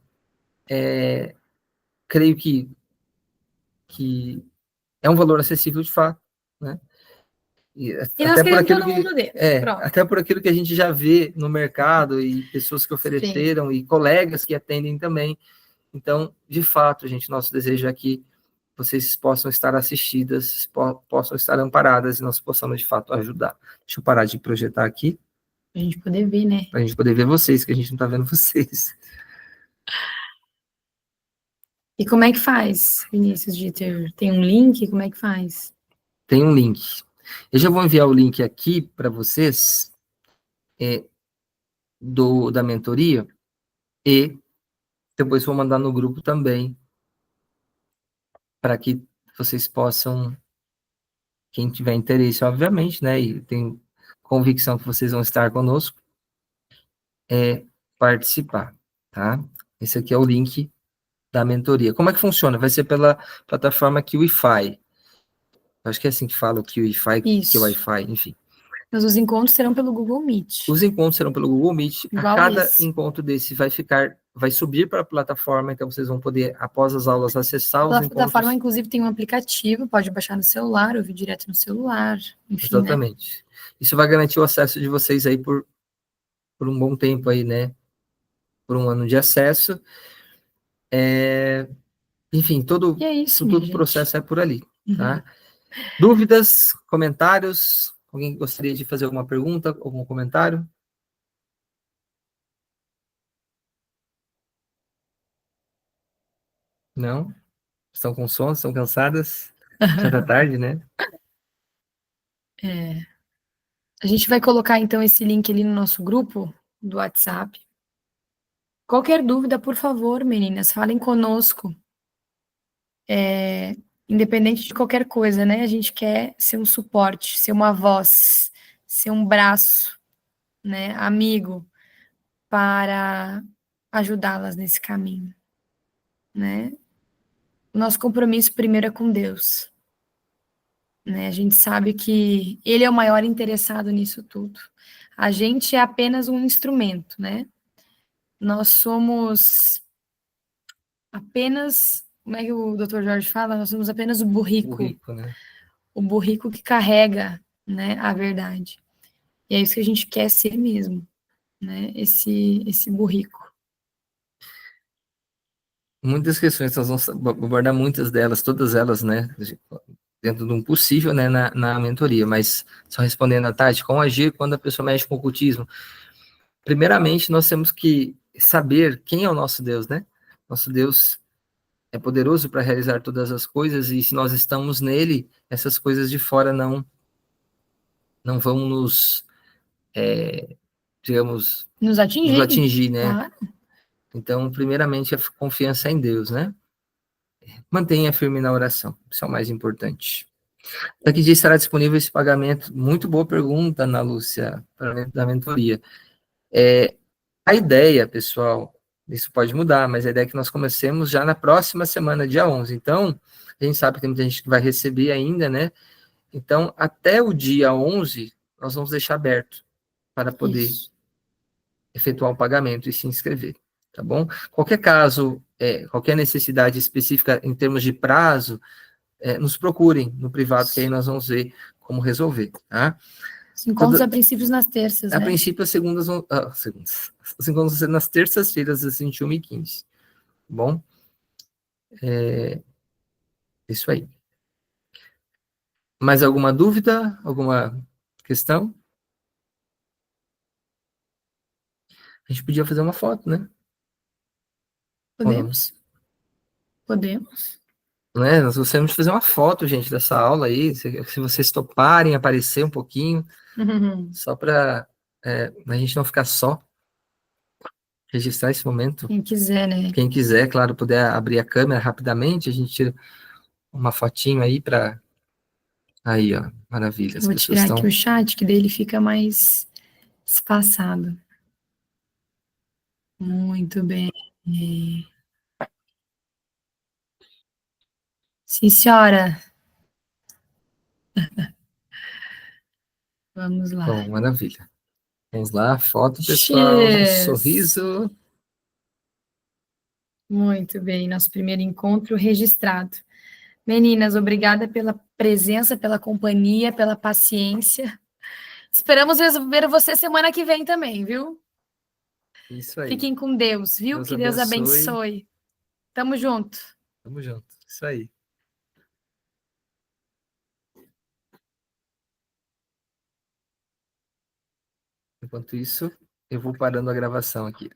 S2: creio que é um valor acessível de fato, né? E
S1: E nós
S2: até por
S1: queremos
S2: aquilo
S1: todo
S2: que
S1: mundo dentro. Pronto.
S2: até por aquilo que a gente já vê no mercado e pessoas que
S1: Sim.
S2: ofereceram e colegas que atendem também. Então, de fato, gente, nosso desejo é que vocês possam estar assistidas, possam estar amparadas e nós possamos, de fato, ajudar. Deixa eu parar de projetar aqui,
S1: Pra gente poder ver, né?
S2: para a gente poder ver vocês, que a gente não está vendo vocês.
S1: E como é que faz, Vinícius Dieter? Tem um link? Como é que faz?
S2: Tem um link. Eu já vou enviar o link aqui para vocês da mentoria e depois vou mandar no grupo também para que vocês possam, quem tiver interesse, obviamente, né, e tem convicção que vocês vão estar conosco, participar, tá? Esse aqui é o link da mentoria. Como é que funciona? Vai ser pela plataforma QIFI. Acho que é assim que fala, o QIFI, que é
S1: Isso.
S2: Wi-Fi, enfim.
S1: Mas os encontros serão pelo Google Meet.
S2: Os encontros serão pelo Google Meet. A
S1: Igual
S2: cada
S1: esse.
S2: encontro desse vai subir para a plataforma, então vocês vão poder, após as aulas, acessar os
S1: A plataforma,
S2: encontros.
S1: inclusive, tem um aplicativo, pode baixar no celular, ouvir direto no celular, enfim, né?
S2: Exatamente. Isso vai garantir o acesso de vocês aí por um bom tempo aí, né? Por um ano de acesso. Enfim,
S1: E é isso,
S2: todo
S1: minha
S2: o
S1: gente.
S2: processo é por ali, tá? Dúvidas, comentários? Alguém gostaria de fazer alguma pergunta, algum comentário? Não? Estão com sono? Estão cansadas? Já tá tarde, né?
S1: A gente vai colocar, então, esse link ali no nosso grupo do WhatsApp. Qualquer dúvida, por favor, meninas, falem conosco. Independente de qualquer coisa, né? A gente quer ser um suporte, ser uma voz, ser um braço, né? Amigo, para ajudá-las nesse caminho, né? O nosso compromisso primeiro é com Deus, né? A gente sabe que Ele é o maior interessado nisso tudo. A gente é apenas um instrumento, né? Nós somos apenas como é que o Dr. Jorge fala? Nós somos apenas o burrico.
S2: Rico, né?
S1: O burrico que carrega, né, a verdade. E é isso que a gente quer ser mesmo, né? Esse burrico.
S2: Muitas questões, nós vamos abordar muitas delas, todas elas, né? Dentro de um possível, né, na mentoria, mas só respondendo à Tati, como agir quando a pessoa mexe com o ocultismo? Primeiramente, nós temos que saber quem é o nosso Deus, né? Nosso Deus é poderoso para realizar todas as coisas, e se nós estamos nele, essas coisas de fora não vão nos, digamos,
S1: Nos
S2: nos
S1: atingir,
S2: atingir, né?
S1: claro.
S2: Então, primeiramente, a confiança em Deus, né? Mantenha firme na oração, isso é o mais importante. Daqui dia estará disponível esse pagamento? Muito boa pergunta, Ana Lúcia, para da mentoria. A ideia, pessoal, isso pode mudar, mas a ideia é que nós comecemos já na próxima semana, dia 11. Então, a gente sabe que tem muita gente que vai receber ainda, né? Então, até o dia 11, nós vamos deixar aberto para poder
S1: Isso.
S2: efetuar o pagamento e se inscrever, tá bom? Qualquer caso, qualquer necessidade específica em termos de prazo, nos procurem no privado, que aí nós vamos ver como resolver, tá?
S1: Os encontros a princípios nas terças,
S2: A
S1: né?
S2: princípio, as segundas, os encontros vão ser nas terças-feiras, às 21h15, tá bom? Isso aí. Mais alguma dúvida? Alguma questão? A gente podia fazer uma foto, né? Ou não?
S1: Podemos? Podemos.
S2: Né? Nós gostaríamos de fazer uma foto, gente, dessa aula aí, se vocês toparem aparecer um pouquinho, só para a gente não ficar só, registrar esse momento.
S1: Quem quiser, né?
S2: Quem quiser, claro, puder abrir a câmera rapidamente, a gente tira uma fotinho aí para... Aí, ó, maravilha, as
S1: Vou
S2: pessoas
S1: tirar aqui o
S2: estão...
S1: chat, que daí ele fica mais espaçado. Muito bem. Sim, senhora. Vamos lá.
S2: Bom, maravilha. Vamos lá, foto, pessoal, um
S1: X.
S2: sorriso.
S1: Muito bem, nosso primeiro encontro registrado. Meninas, obrigada pela presença, pela companhia, pela paciência. Esperamos ver você semana que vem também, viu?
S2: Isso aí.
S1: Fiquem com Deus, viu?
S2: Deus
S1: Que Deus
S2: abençoe.
S1: abençoe. Tamo junto.
S2: Tamo junto. Isso aí. Enquanto isso, eu vou parando a gravação aqui.